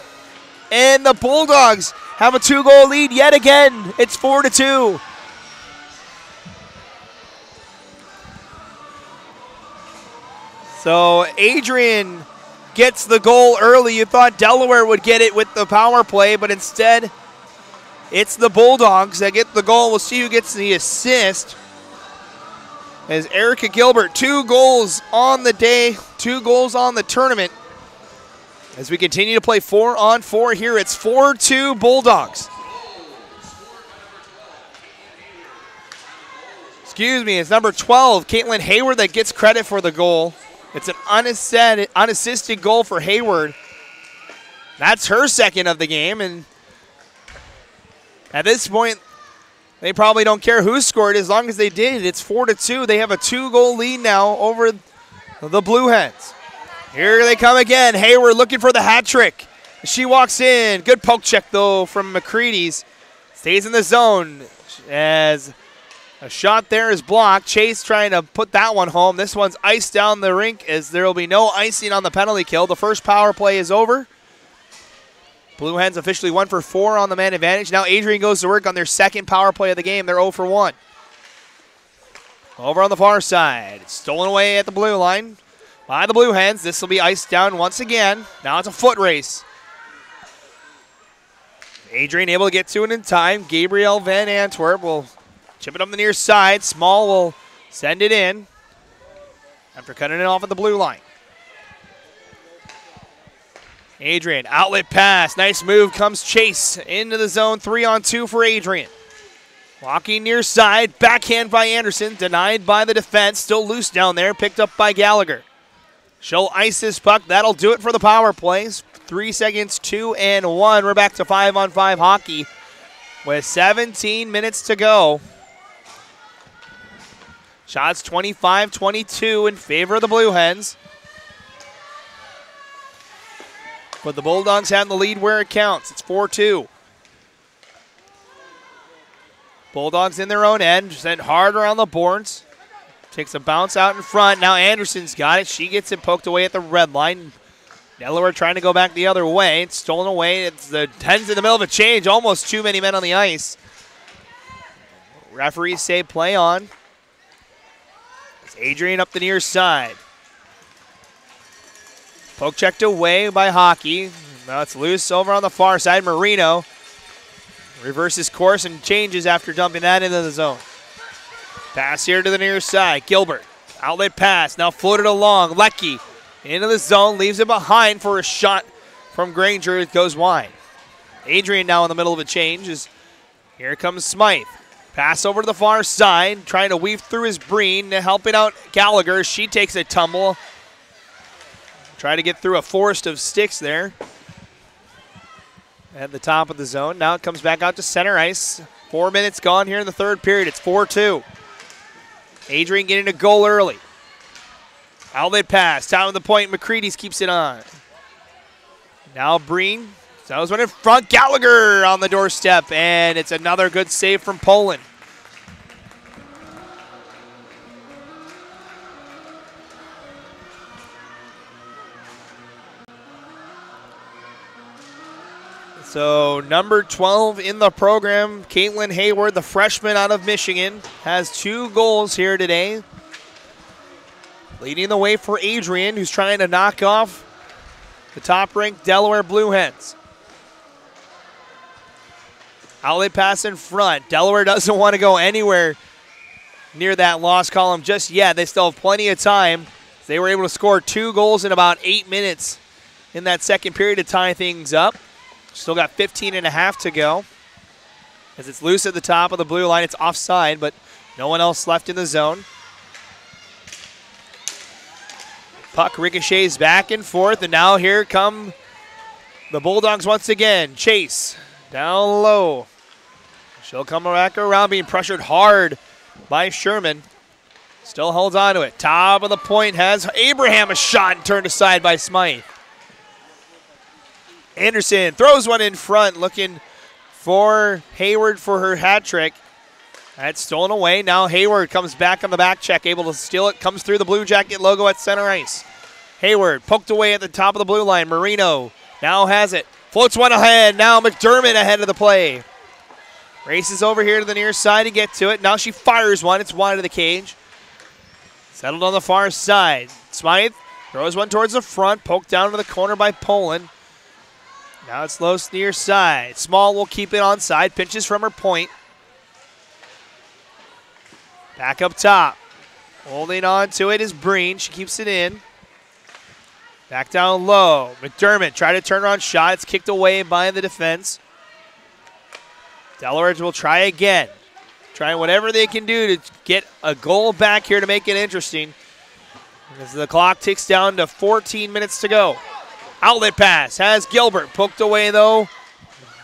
And the Bulldogs have a 2-goal lead yet again. It's 4-2. So Adrian gets the goal early. You thought Delaware would get it with the power play, but instead it's the Bulldogs that get the goal. We'll see who gets the assist. As Erica Gilbert, 2 goals on the day, 2 goals on the tournament. As we continue to play 4-on-4 here, it's 4-2 Bulldogs. Excuse me, it's number 12, Caitlin Hayward, that gets credit for the goal. It's an unassisted goal for Hayward. That's her second of the game, and at this point, they probably don't care who scored as long as they did. It's 4-2. They have a 2-goal lead now over the Blue Hens. Here they come again. Hayward looking for the hat trick. She walks in. Good poke check, though, from McCready's. Stays in the zone as a shot there is blocked. Chase trying to put that one home. This one's iced down the rink as there will be no icing on the penalty kill. The first power play is over. Blue Hens officially 1 for 4 on the man advantage. Now Adrian goes to work on their second power play of the game. They're 0 for 1. Over on the far side. Stolen away at the blue line by the Blue Hens. This will be iced down once again. Now it's a foot race. Adrian able to get to it in time. Gabrielle Van Antwerp will chip it up the near side. Small will send it in after cutting it off at the blue line. Adrian, outlet pass. Nice move. Comes Chase into the zone. 3-on-2 for Adrian. Walking near side. Backhand by Anderson. Denied by the defense. Still loose down there. Picked up by Gallagher. She'll ice this puck. That'll do it for the power plays. 3 seconds, 2 and 1. We're back to 5-on-5 hockey with 17 minutes to go. Shots 25-22 in favor of the Blue Hens. But the Bulldogs have the lead where it counts. It's 4-2. Bulldogs in their own end, sent hard around the boards. Takes a bounce out in front. Now Anderson's got it. She gets it poked away at the red line. Delaware trying to go back the other way. It's stolen away. It's the Hens in the middle of a change. Almost too many men on the ice. Referees say play on. It's Adrian up the near side. Poke checked away by Hockey. Now it's loose over on the far side. Marino reverses course and changes after dumping that into the zone. Pass here to the near side. Gilbert. Outlet pass. Now floated along. Leckie into the zone. Leaves it behind for a shot from Granger. It goes wide. Adrian now in the middle of a change. Here comes Smythe. Pass over to the far side. Trying to weave through his Breen. Helping out Gallagher. She takes a tumble. Try to get through a forest of sticks there. At the top of the zone. Now it comes back out to center ice. 4 minutes gone here in the third period. It's 4-2. Adrian getting a goal early. Outlet pass. Down to the point. McCready's keeps it on. Now Breen. That was one in front. Gallagher on the doorstep. And it's another good save from Poland. So number 12 in the program, Caitlin Hayward, the freshman out of Michigan, has 2 goals here today. Leading the way for Adrian, who's trying to knock off the top-ranked Delaware Blue Hens. Outlet pass in front. Delaware doesn't want to go anywhere near that loss column just yet. They still have plenty of time. They were able to score 2 goals in about 8 minutes in that second period to tie things up. Still got 15 and a half to go. As it's loose at the top of the blue line, it's offside, but no one else left in the zone. Puck ricochets back and forth, and now here come the Bulldogs once again. Chase down low. She'll come back around, being pressured hard by Sherman. Still holds on to it. Top of the point has Abraham, a shot turned aside by Smythe. Anderson throws one in front, looking for Hayward for her hat trick. That's stolen away. Now Hayward comes back on the back check, able to steal it. Comes through the Blue Jacket logo at center ice. Hayward poked away at the top of the blue line. Marino now has it. Floats one ahead. Now McDermott ahead of the play. Races over here to the near side to get to it. Now she fires one. It's wide of the cage. Settled on the far side. Smythe throws one towards the front. Poked down to the corner by Poland. Now it's low near side. Small will keep it on side. Pinches from her point. Back up top. Holding on to it is Breen. She keeps it in. Back down low. McDermott try to turn around shot. It's kicked away by the defense. Delaware will try again. Trying whatever they can do to get a goal back here to make it interesting. As the clock ticks down to 14 minutes to go. Outlet pass has Gilbert. Poked away though.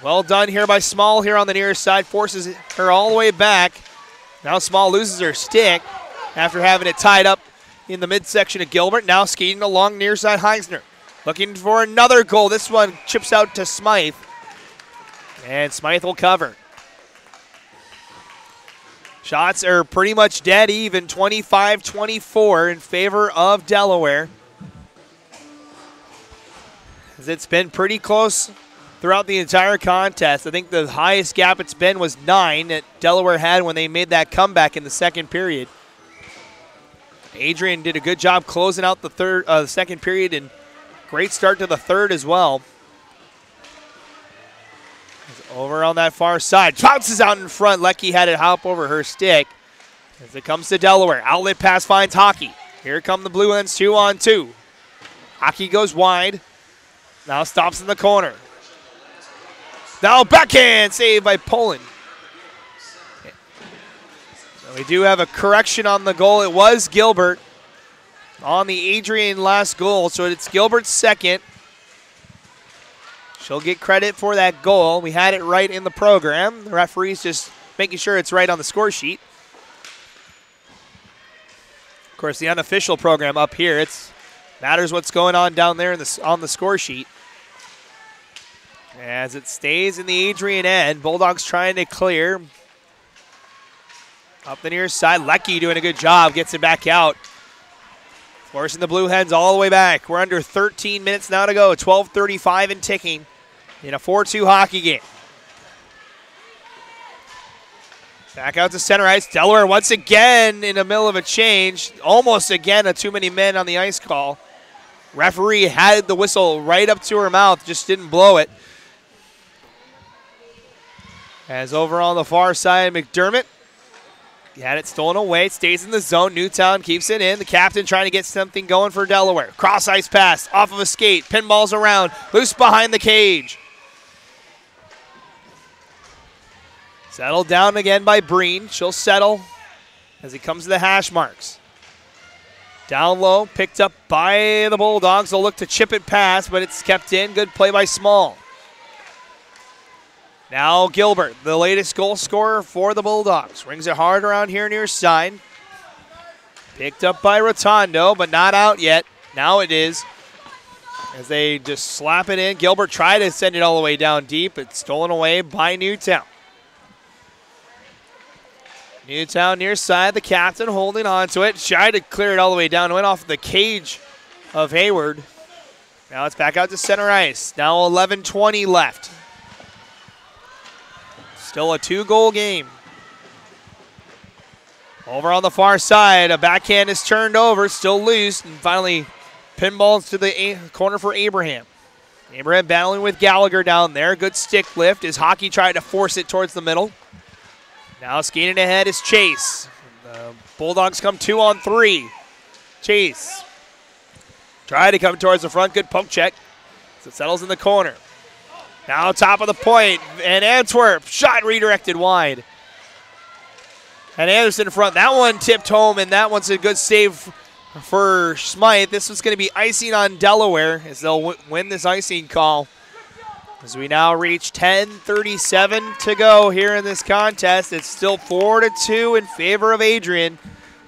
Well done here by Small here on the near side. Forces her all the way back. Now Small loses her stick after having it tied up in the midsection of Gilbert. Now skating along near side Heisner. Looking for another goal. This one chips out to Smythe. And Smythe will cover. Shots are pretty much dead even, 25-24 in favor of Delaware. As it's been pretty close throughout the entire contest. I think the highest gap it's been was 9 that Delaware had when they made that comeback in the second period. Adrian did a good job closing out the second period, and great start to the third as well. Over on that far side. Bounces out in front. Leckie had it hop over her stick. As it comes to Delaware. Outlet pass finds Hockey. Here come the Blue Hens 2-on-2. Hockey goes wide. Now stops in the corner. Now backhand save by Poland. So we do have a correction on the goal. It was Gilbert on the Adrian last goal. So it's Gilbert's second. She'll get credit for that goal. We had it right in the program. The referee's just making sure it's right on the score sheet. course, the unofficial program up here. It matters what's going on down there on the score sheet. As it stays in the Adrian end, Bulldogs trying to clear. Up the near side, Lecky doing a good job, gets it back out. Forcing the Blue Hens all the way back. We're under 13 minutes now to go, 12:35 and ticking in a 4-2 hockey game. Back out to center ice. Delaware once again in the middle of a change. Almost again a too many men on the ice call. Referee had the whistle right up to her mouth, just didn't blow it. As over on the far side, McDermott had it stolen away. It stays in the zone. Newtown keeps it in. The captain trying to get something going for Delaware. Cross ice pass off of a skate. Pinballs around. Loose behind the cage. Settled down again by Breen. She'll settle as he comes to the hash marks. Down low, picked up by the Bulldogs. They'll look to chip it past, but it's kept in. Good play by Small. Now Gilbert, the latest goal scorer for the Bulldogs. Rings it hard around here near side. Picked up by Rotondo, but not out yet. Now it is. As they just slap it in. Gilbert tried to send it all the way down deep. It's stolen away by Newtown. Newtown near side, the captain holding on to it. Tried to clear it all the way down. Went off the cage of Hayward. Now it's back out to center ice. Now 11:20 left. Still a 2-goal game. Over on the far side, a backhand is turned over, still loose, and finally pinballs to the corner for Abraham. Abraham battling with Gallagher down there. Good stick lift as Hockey tried to force it towards the middle. Now skating ahead is Chase. The Bulldogs come 2-on-3. Chase. Try to come towards the front. Good poke check. So it settles in the corner. Now top of the point. And Antwerp. Shot redirected wide. And Anderson in front. That one tipped home, and that one's a good save for Smythe. This was going to be icing on Delaware as they'll win this icing call. As we now reach 10:37 to go here in this contest, it's still 4-2 in favor of Adrian,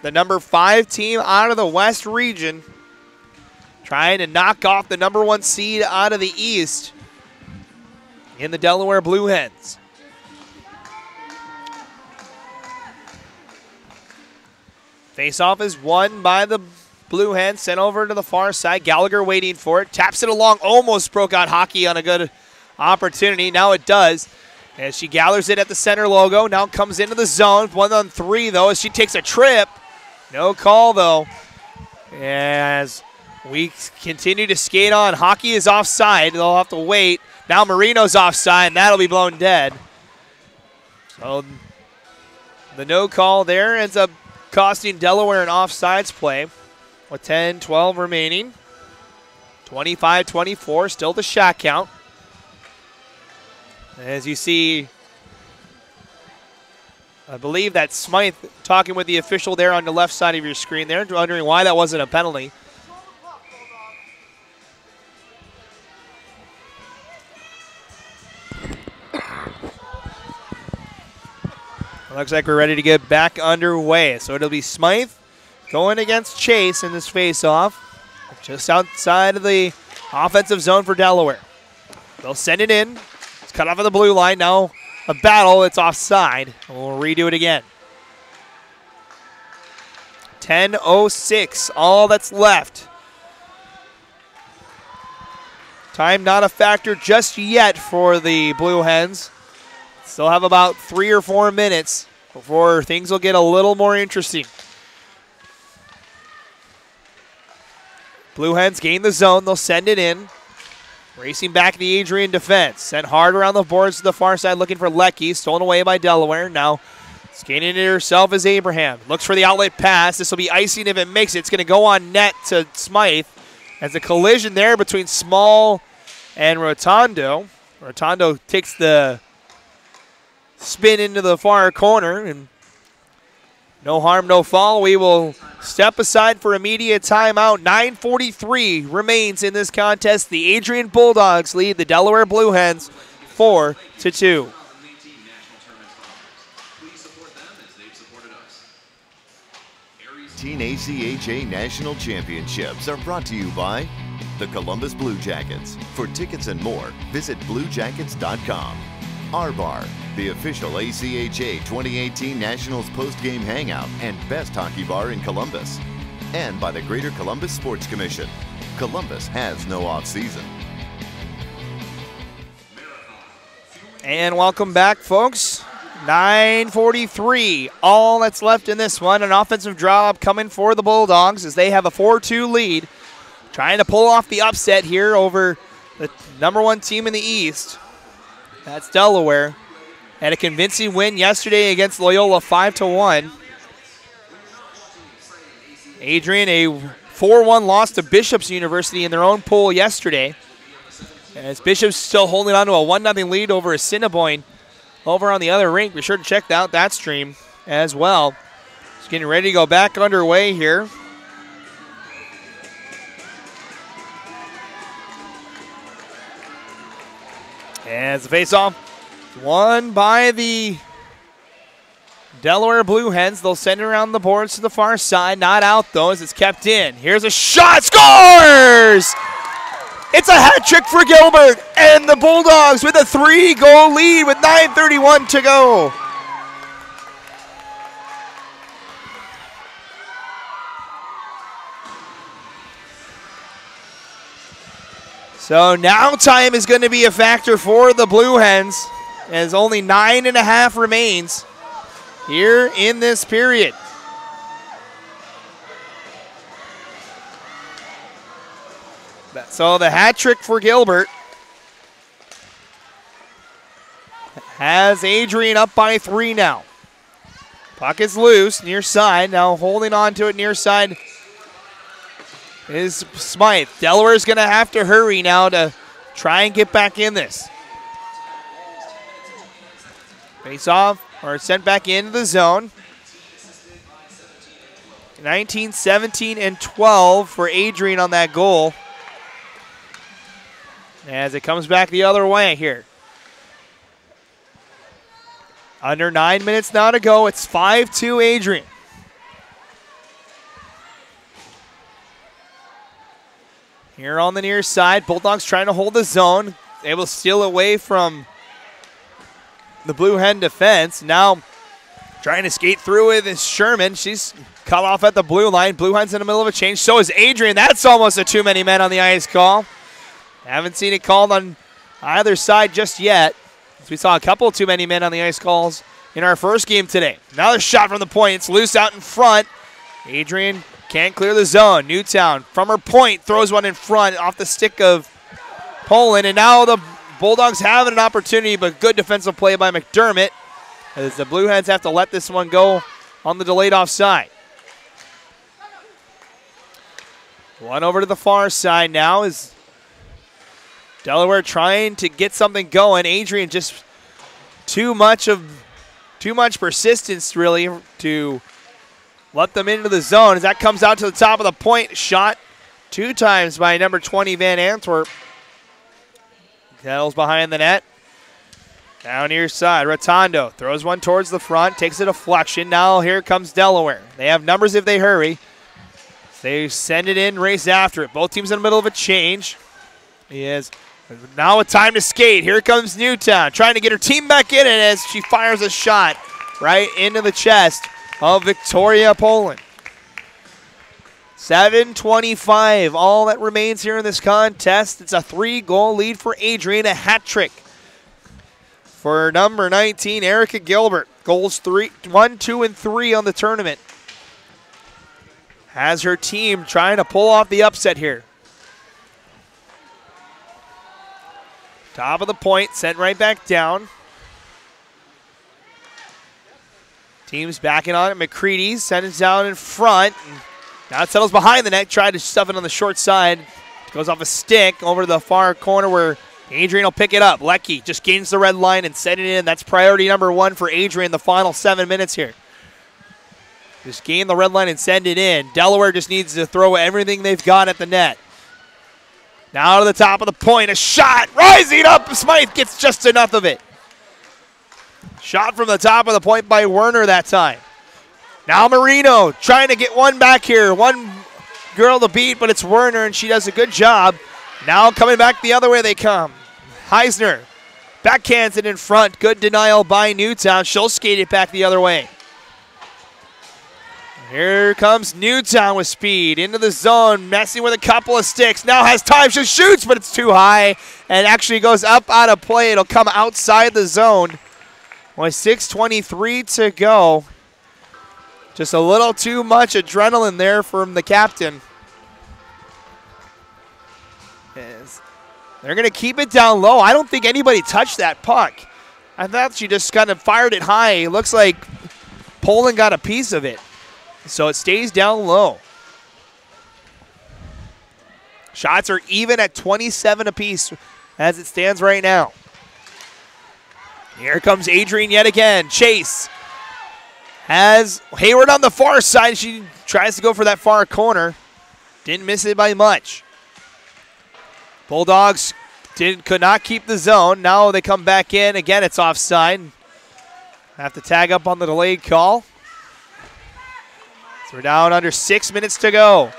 the number 5 team out of the West region, trying to knock off the number 1 seed out of the East in the Delaware Blue Hens. Face-off is won by the Blue Hens, sent over to the far side. Gallagher waiting for it, taps it along, almost broke out Hockey on a good opportunity. Now it does as she gathers it at the center logo. Now comes into the zone. 1-on-3 though as she takes a trip. No call though. As we continue to skate on. Hockey is offside. They'll have to wait. Now Marino's offside, and that'll be blown dead. So the no call there ends up costing Delaware an offsides play with 10-12 remaining. 25-24, still the shot count. As you see, I believe that's Smythe talking with the official there on the left side of your screen there, wondering why that wasn't a penalty. Looks like we're ready to get back underway. So it'll be Smythe going against Chase in this face-off, just outside of the offensive zone for Delaware. They'll send it in. It's cut off of the blue line. Now a battle. It's offside. We'll redo it again. 10:06, all that's left. Time not a factor just yet for the Blue Hens. Still have about 3 or 4 minutes before things will get a little more interesting. Blue Hens gain the zone. They'll send it in. Racing back the Adrian defense. Sent hard around the boards to the far side looking for Lecky. Stolen away by Delaware. Now skating it herself is Abraham. Looks for the outlet pass. This will be icing if it makes it. It's going to go on net to Smythe. As a collision there between Small and Rotondo. Rotondo takes the spin into the far corner, and no harm, no foul. We will step aside for immediate timeout. 9:43 remains in this contest. The Adrian Bulldogs lead the Delaware Blue Hens 4-2. 2018 ACHA National Championships are brought to you by the Columbus Blue Jackets. For tickets and more, visit bluejackets.com. R-Bar, the official ACHA 2018 Nationals post-game hangout and best hockey bar in Columbus. And by the Greater Columbus Sports Commission. Columbus has no off-season. And welcome back, folks. 9:43, all that's left in this one. An offensive draw coming for the Bulldogs as they have a 4-2 lead. Trying to pull off the upset here over the #1 team in the East. That's Delaware. Had a convincing win yesterday against Loyola 5-1. Adrian, a 4-1 loss to Bishop's University in their own pool yesterday. As Bishop's still holding on to a 1-0 lead over Assiniboine over on the other rink. Be sure to check out that stream as well. It's getting ready to go back underway here. As the face-off won by the Delaware Blue Hens. They'll send it around the boards to the far side. Not out, though, as it's kept in. Here's a shot. Scores! It's a hat trick for Gilbert, and the Bulldogs with a 3-goal lead with 9:31 to go. So now time is going to be a factor for the Blue Hens, as only 9.5 remains here in this period. So the hat trick for Gilbert has Adrian up by 3 now. Puck is loose, near side. Now holding on to it near side is Smythe. Delaware's going to have to hurry now to try and get back in this. Face off, or sent back into the zone. 19, 17, and 12 for Adrian on that goal. As it comes back the other way here. Under 9 minutes now to go. It's 5-2 Adrian. Here on the near side, Bulldogs trying to hold the zone. Able to steal away from the Blue Hen defense. Now trying to skate through with is Sherman. She's cut off at the blue line. Blue Hen's in the middle of a change. So is Adrian. That's almost a too many men on the ice call. Haven't seen it called on either side just yet. We saw a couple too many men on the ice calls in our first game today. Another shot from the point. It's loose out in front. Adrian can't clear the zone. Newtown from her point throws one in front off the stick of Poland. And now the Bulldogs have an opportunity, but good defensive play by McDermott as the Blue Hens have to let this one go on the delayed offside. One over to the far side now is Delaware trying to get something going. Adrian just too much persistence really to let them into the zone as that comes out to the top of the point. Shot 2 times by number 20 Van Antwerp. Kettles behind the net. Down near side, Rotondo throws one towards the front, takes a deflection. Now here comes Delaware. They have numbers if they hurry. They send it in, race after it. Both teams in the middle of a change. He is now with time to skate. Here comes Newtown trying to get her team back in it as she fires a shot right into the chest of Victoria Poland. 7:25, all that remains here in this contest. It's a 3-goal lead for Adrian, a hat trick for number 19, Erica Gilbert. Goals 1, 2, and 3 on the tournament. Has her team trying to pull off the upset here. Top of the point, sent right back down. Team's backing on it. McCready sent it down in front. Now it settles behind the net. Tried to stuff it on the short side. Goes off a stick over to the far corner where Adrian will pick it up. Leckie just gains the red line and send it in. That's priority number 1 for Adrian the final 7 minutes here. Just gain the red line and send it in. Delaware just needs to throw everything they've got at the net. Now to the top of the point, a shot, rising up, Smythe gets just enough of it. Shot from the top of the point by Werner that time. Now Marino trying to get one back here. One girl to beat, but it's Werner, and she does a good job. Now coming back the other way they come. Heisner backhands it in front. Good denial by Newtown. She'll skate it back the other way. Here comes Newtown with speed into the zone, messing with a couple of sticks. Now has time, she shoots, but it's too high and actually goes up out of play. It'll come outside the zone. With 6:23 to go. Just a little too much adrenaline there from the captain. They're going to keep it down low. I don't think anybody touched that puck. I thought she just kind of fired it high. It looks like Poland got a piece of it. So it stays down low. Shots are even at 27 apiece as it stands right now. Here comes Adrian yet again. Chase has Hayward on the far side. She tries to go for that far corner. Didn't miss it by much. Bulldogs could not keep the zone. Now they come back in. Again, it's offside. Have to tag up on the delayed call. So we're down under 6 minutes to go.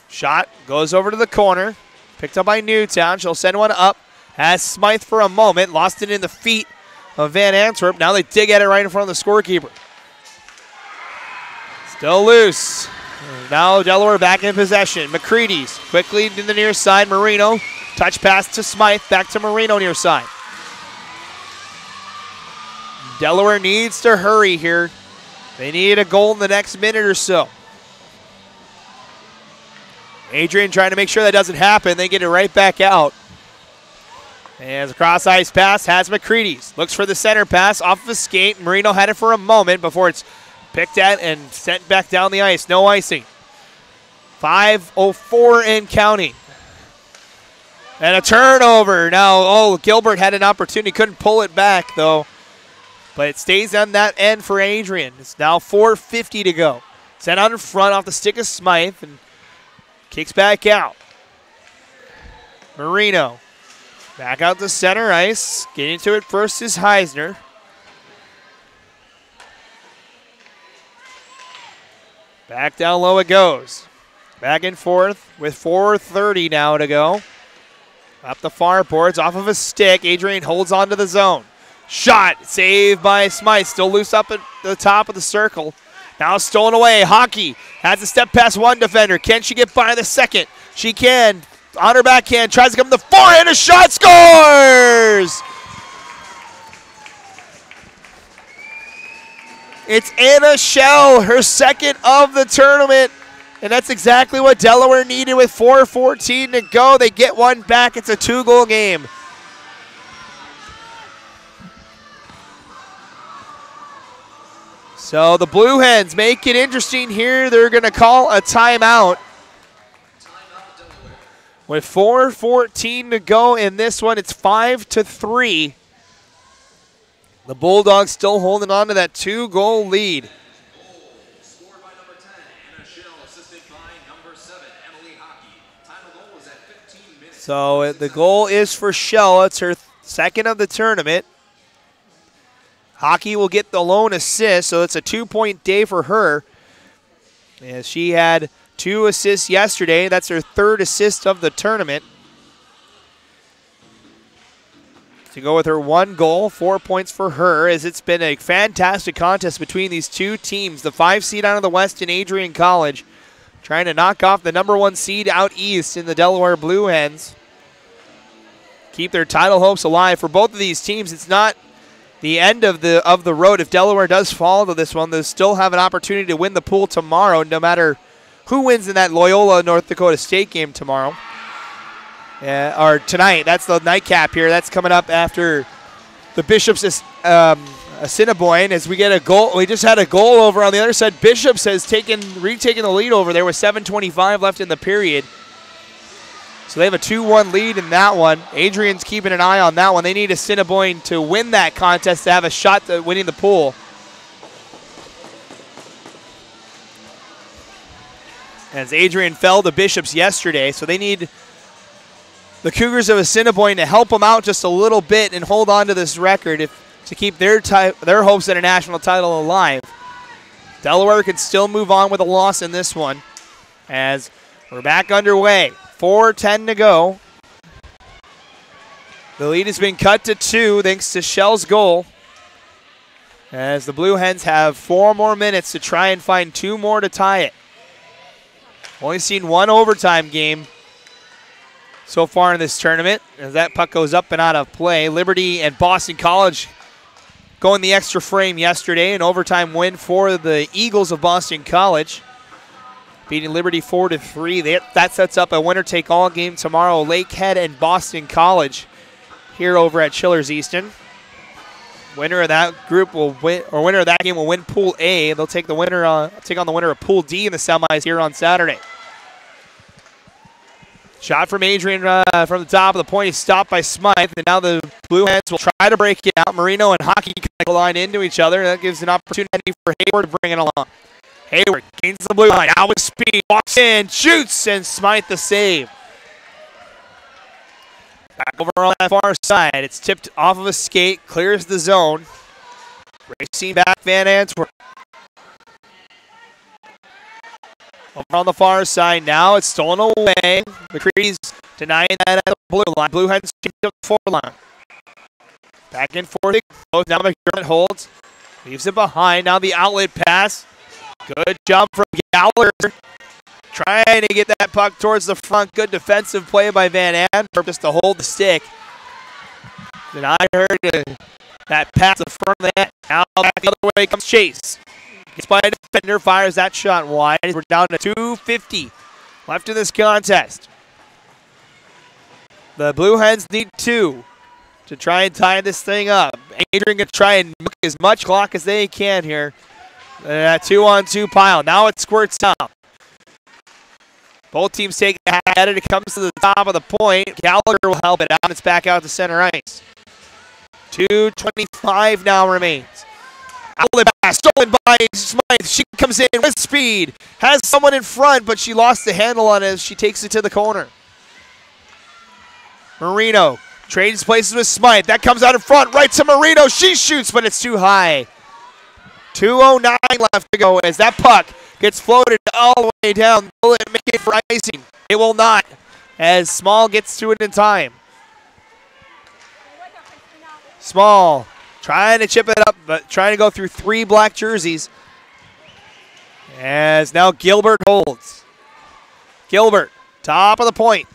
Shot goes over to the corner. Picked up by Newtown. She'll send one up. Has Smythe for a moment. Lost it in the feet of Van Antwerp. Now they dig at it right in front of the scorekeeper. Still loose. Now Delaware back in possession. McCready's quickly to the near side. Marino. Touch pass to Smythe. Back to Marino near side. Delaware needs to hurry here. They need a goal in the next minute or so. Adrian trying to make sure that doesn't happen. They get it right back out. And the cross-ice pass has McCready's. Looks for the center pass off of a skate. Marino had it for a moment before it's picked at and sent back down the ice. No icing. 5:04 and counting. And a turnover. Now, Gilbert had an opportunity. Couldn't pull it back, though. But it stays on that end for Adrian. It's now 4:50 to go. Sent out in front off the stick of Smythe and kicks back out. Marino back out to center ice. Getting to it first is Heisner. Back down low it goes. Back and forth with 4:30 now to go. Up the far boards off of a stick. Adrian holds on to the zone. Shot, saved by Smythe, still loose up at the top of the circle. Now stolen away, Hockey has a step past one defender. Can she get by the second? She can, on her backhand, tries to come to the forehand, a shot, scores! It's Anna Schell, her second of the tournament, and that's exactly what Delaware needed with 4:14 to go. They get one back, it's a 2-goal game. So the Blue Hens make it interesting here. They're going to call a timeout. With 4:14 to go in this one, it's 5-3. The Bulldogs still holding on to that 2-goal lead. Scored by number 10, Anna Schell, assisted by number 7, Emily Hockey. Time of goal is at 15 minutes. So the goal is for Schell. It's her second of the tournament. Hockey will get the lone assist, so it's a 2-point day for her. As she had 2 assists yesterday. That's her 3rd assist of the tournament. To go with her 1 goal, 4 points for her, as it's been a fantastic contest between these two teams. The 5 seed out of the West in Adrian College, trying to knock off the number 1 seed out east in the Delaware Blue Hens. Keep their title hopes alive. For both of these teams, it's not the end of the road. If Delaware does fall to this one, they'll still have an opportunity to win the pool tomorrow, no matter who wins in that Loyola North Dakota State game tomorrow. Or tonight. That's the nightcap here. That's coming up after the Bishops Assiniboine, as we get a goal. We just had a goal over on the other side. Bishops has retaken the lead over there with 7:25 left in the period. So they have a 2-1 lead in that one. Adrian's keeping an eye on that one. They need Assiniboine to win that contest to have a shot at winning the pool. As Adrian fell to Bishops yesterday, so they need the Cougars of Assiniboine to help them out just a little bit and hold on to this record to keep their hopes at a national title alive. Delaware can still move on with a loss in this one as we're back underway. 4:10 to go. The lead has been cut to 2 thanks to Shell's goal, as the Blue Hens have 4 more minutes to try and find 2 more to tie it. Only seen 1 overtime game so far in this tournament, as that puck goes up and out of play. Liberty and Boston College going the extra frame yesterday, an overtime win for the Eagles of Boston College, beating Liberty 4-3. That sets up a winner-take-all game tomorrow. Lakehead and Boston College here over at Chillers Easton. Winner of that group will win, or winner of that game will win Pool A. They'll take the winner, take on the winner of Pool D in the semis here on Saturday. Shot from Adrian from the top of the point. He's stopped by Smythe, and now the Blue Hens will try to break it out. Marino and Hockey kind of line into each other. That gives an opportunity for Hayward to bring it along. Hayward gains the blue line, out with speed, walks in, shoots, and Smythe the save. Back over on that far side. It's tipped off of a skate, clears the zone. Racing back Van Antwerp. Over on the far side now, it's stolen away. McCready's denying that at the blue line. Blue Hens up the 4 line. Back and forth it goes. Now McDermott holds. Leaves it behind. Now the outlet pass. Good job from Gallagher. Trying to get that puck towards the front. Good defensive play by Van Antwerp just to hold the stick. Then I heard that pass in front of that. Now back the other way comes Chase. Gets by a defender, fires that shot wide. We're down to 2:50 left in this contest. The Blue Hens need 2 to try and tie this thing up. Adrian can try and milk as much clock as they can here. That 2-on-2 pile. Now it squirts out. Both teams take a hack at it. It comes to the top of the point. Gallagher will help it out. It's back out to center ice. 2:25 now remains. Outlet pass stolen by Smythe. She comes in with speed. Has someone in front, but she lost the handle on it as she takes it to the corner. Marino trades places with Smythe. That comes out in front, right to Marino. She shoots, but it's too high. 2:09 left to go as that puck gets floated all the way down. Will it make it for icing? It will not, as Small gets to it in time. Small trying to chip it up, but trying to go through 3 black jerseys. As now Gilbert holds. Gilbert, top of the point.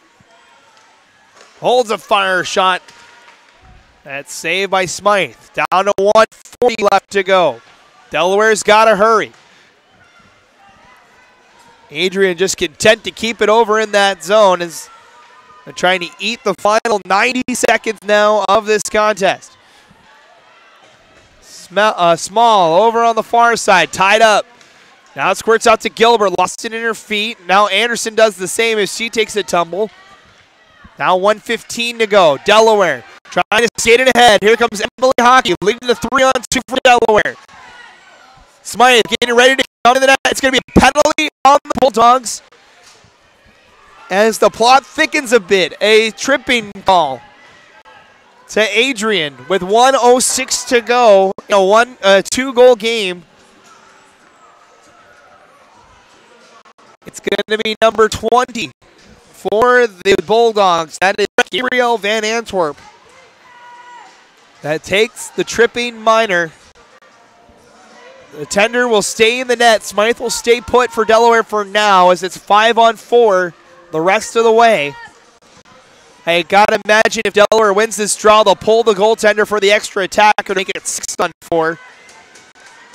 Holds a fire shot. That's saved by Smythe. Down to 1:40 left to go. Delaware's got to hurry. Adrian just content to keep it over in that zone as they're trying to eat the final 90 seconds now of this contest. Small over on the far side, tied up. Now it squirts out to Gilbert, lost it in her feet. Now Anderson does the same as she takes a tumble. Now 1:15 to go. Delaware trying to skate it ahead. Here comes Emily Hockey, leading the 3-on-2 for Delaware. Smythe getting ready to come to the net. It's going to be a penalty on the Bulldogs as the plot thickens a bit. A tripping call to Adrian with 1:06 to go. A 2-goal game. It's going to be number 20 for the Bulldogs. That is Gabrielle Van Antwerp. That takes the tripping minor. The tender will stay in the net. Smythe will stay put for Delaware for now as it's 5-on-4 the rest of the way. I gotta imagine if Delaware wins this draw, they'll pull the goaltender for the extra attack or make it 6-on-4.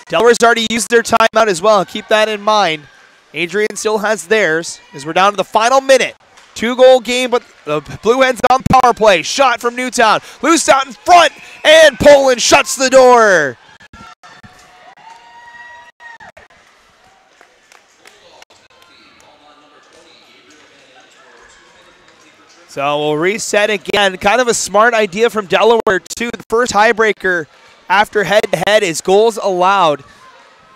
Delaware's already used their timeout as well. Keep that in mind. Adrian still has theirs as we're down to the final minute. 2-goal game, but the Blue Hens on power play. Shot from Newtown. Loose out in front, and Poland shuts the door. So we'll reset again. Kind of a smart idea from Delaware, too. The first tiebreaker after head-to-head is goals allowed.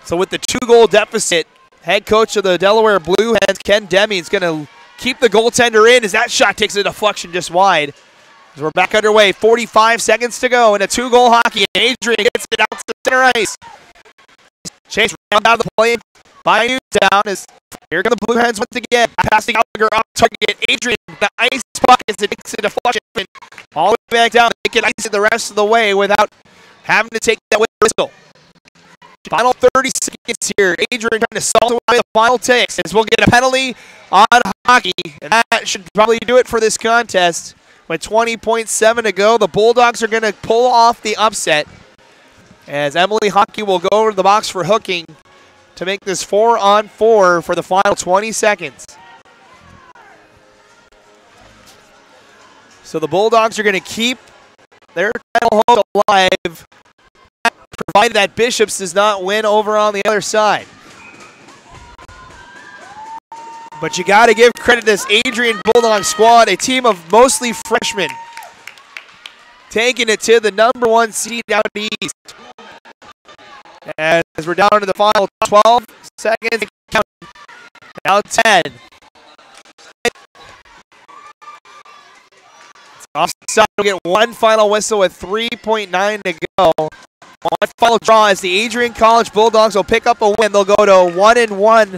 So with the 2-goal deficit, head coach of the Delaware Blue Hens, Ken Deming, is going to keep the goaltender in as that shot takes a deflection just wide. As we're back underway, 45 seconds to go in a 2-goal hockey. Adrian gets it out to center ice. Chase round out of the play by Newtown as here come the Blue Hens once again. Passing Gallagher off target. Adrian, the ice puck as it makes it a flush and all the way back down. They can ice it the rest of the way without having to take that whistle. Final 30 seconds here. Adrian trying to salt away the final takes as we'll get a penalty on hockey. And that should probably do it for this contest. With 20.7 to go, the Bulldogs are going to pull off the upset as Emily Hockey will go to the box for hooking to make this 4-on-4 for the final 20 seconds. So the Bulldogs are going to keep their title hopes alive, provided that Bishops does not win over on the other side. But you got to give credit to this Adrian Bulldog squad, a team of mostly freshmen, taking it to the #1 seed out east. As we're down to the final 12 seconds, now 10. Offside will get one final whistle with 3.9 to go. One final draw as the Adrian College Bulldogs will pick up a win. They'll go to 1-1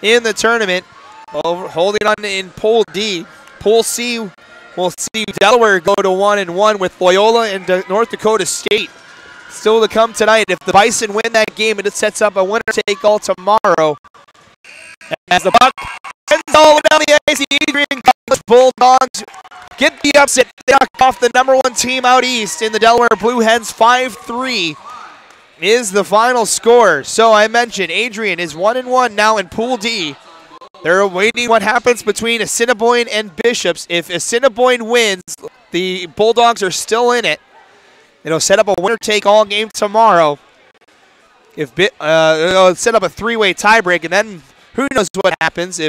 in the tournament, holding on in Pool D. Pool C will see Delaware go to 1-1 with Loyola and North Dakota State. Still to come tonight. If the Bison win that game, it sets up a winner-take-all tomorrow. As the puck sends all the way down the ice, the Adrian College Bulldogs get the upset. They knock off the #1 team out east in the Delaware Blue Hens. 5-3 is the final score. So I mentioned Adrian is 1-1 now in Pool D. They're waiting what happens between Assiniboine and Bishops. If Assiniboine wins, the Bulldogs are still in it. It'll set up a winner-take-all game tomorrow. It'll set up a three-way tiebreak, and then who knows what happens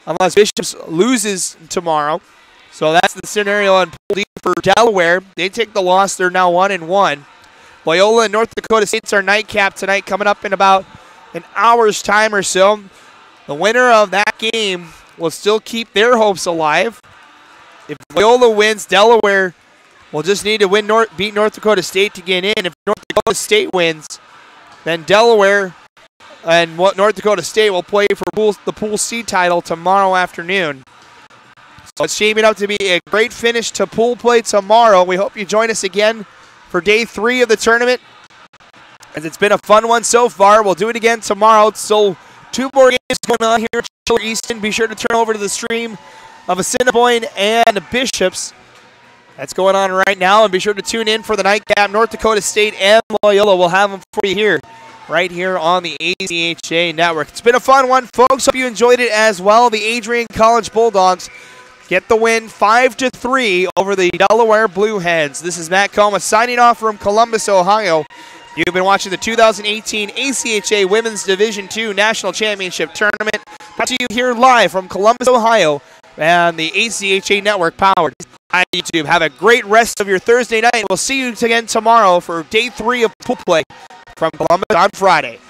unless Bishops loses tomorrow. So that's the scenario on Pool D for Delaware. They take the loss. They're now 1-1. Loyola and North Dakota State's our nightcap tonight, coming up in about an hour's time or so. The winner of that game will still keep their hopes alive. If Loyola wins, Delaware will just need to beat North Dakota State to get in. If North Dakota State wins, then Delaware and North Dakota State will play for the Pool C title tomorrow afternoon. So it's shaping up to be a great finish to pool play tomorrow. We hope you join us again for day 3 of the tournament, as it's been a fun one so far. We'll do it again tomorrow. So 2 more games going on here at Chiller Easton. Be sure to turn over to the stream of Assiniboine and Bishops. That's going on right now, and be sure to tune in for the nightcap. North Dakota State and Loyola will have them for you here, right here on the ACHA network. It's been a fun one, folks. Hope you enjoyed it as well. The Adrian College Bulldogs get the win 5-3 over the Delaware Blue Hens. This is Matt Coma signing off from Columbus, Ohio. You've been watching the 2018 ACHA Women's Division II National Championship Tournament, brought to you here live from Columbus, Ohio, and the ACHA Network powered by YouTube. Have a great rest of your Thursday night. We'll see you again tomorrow for day 3 of pool play from Columbus on Friday.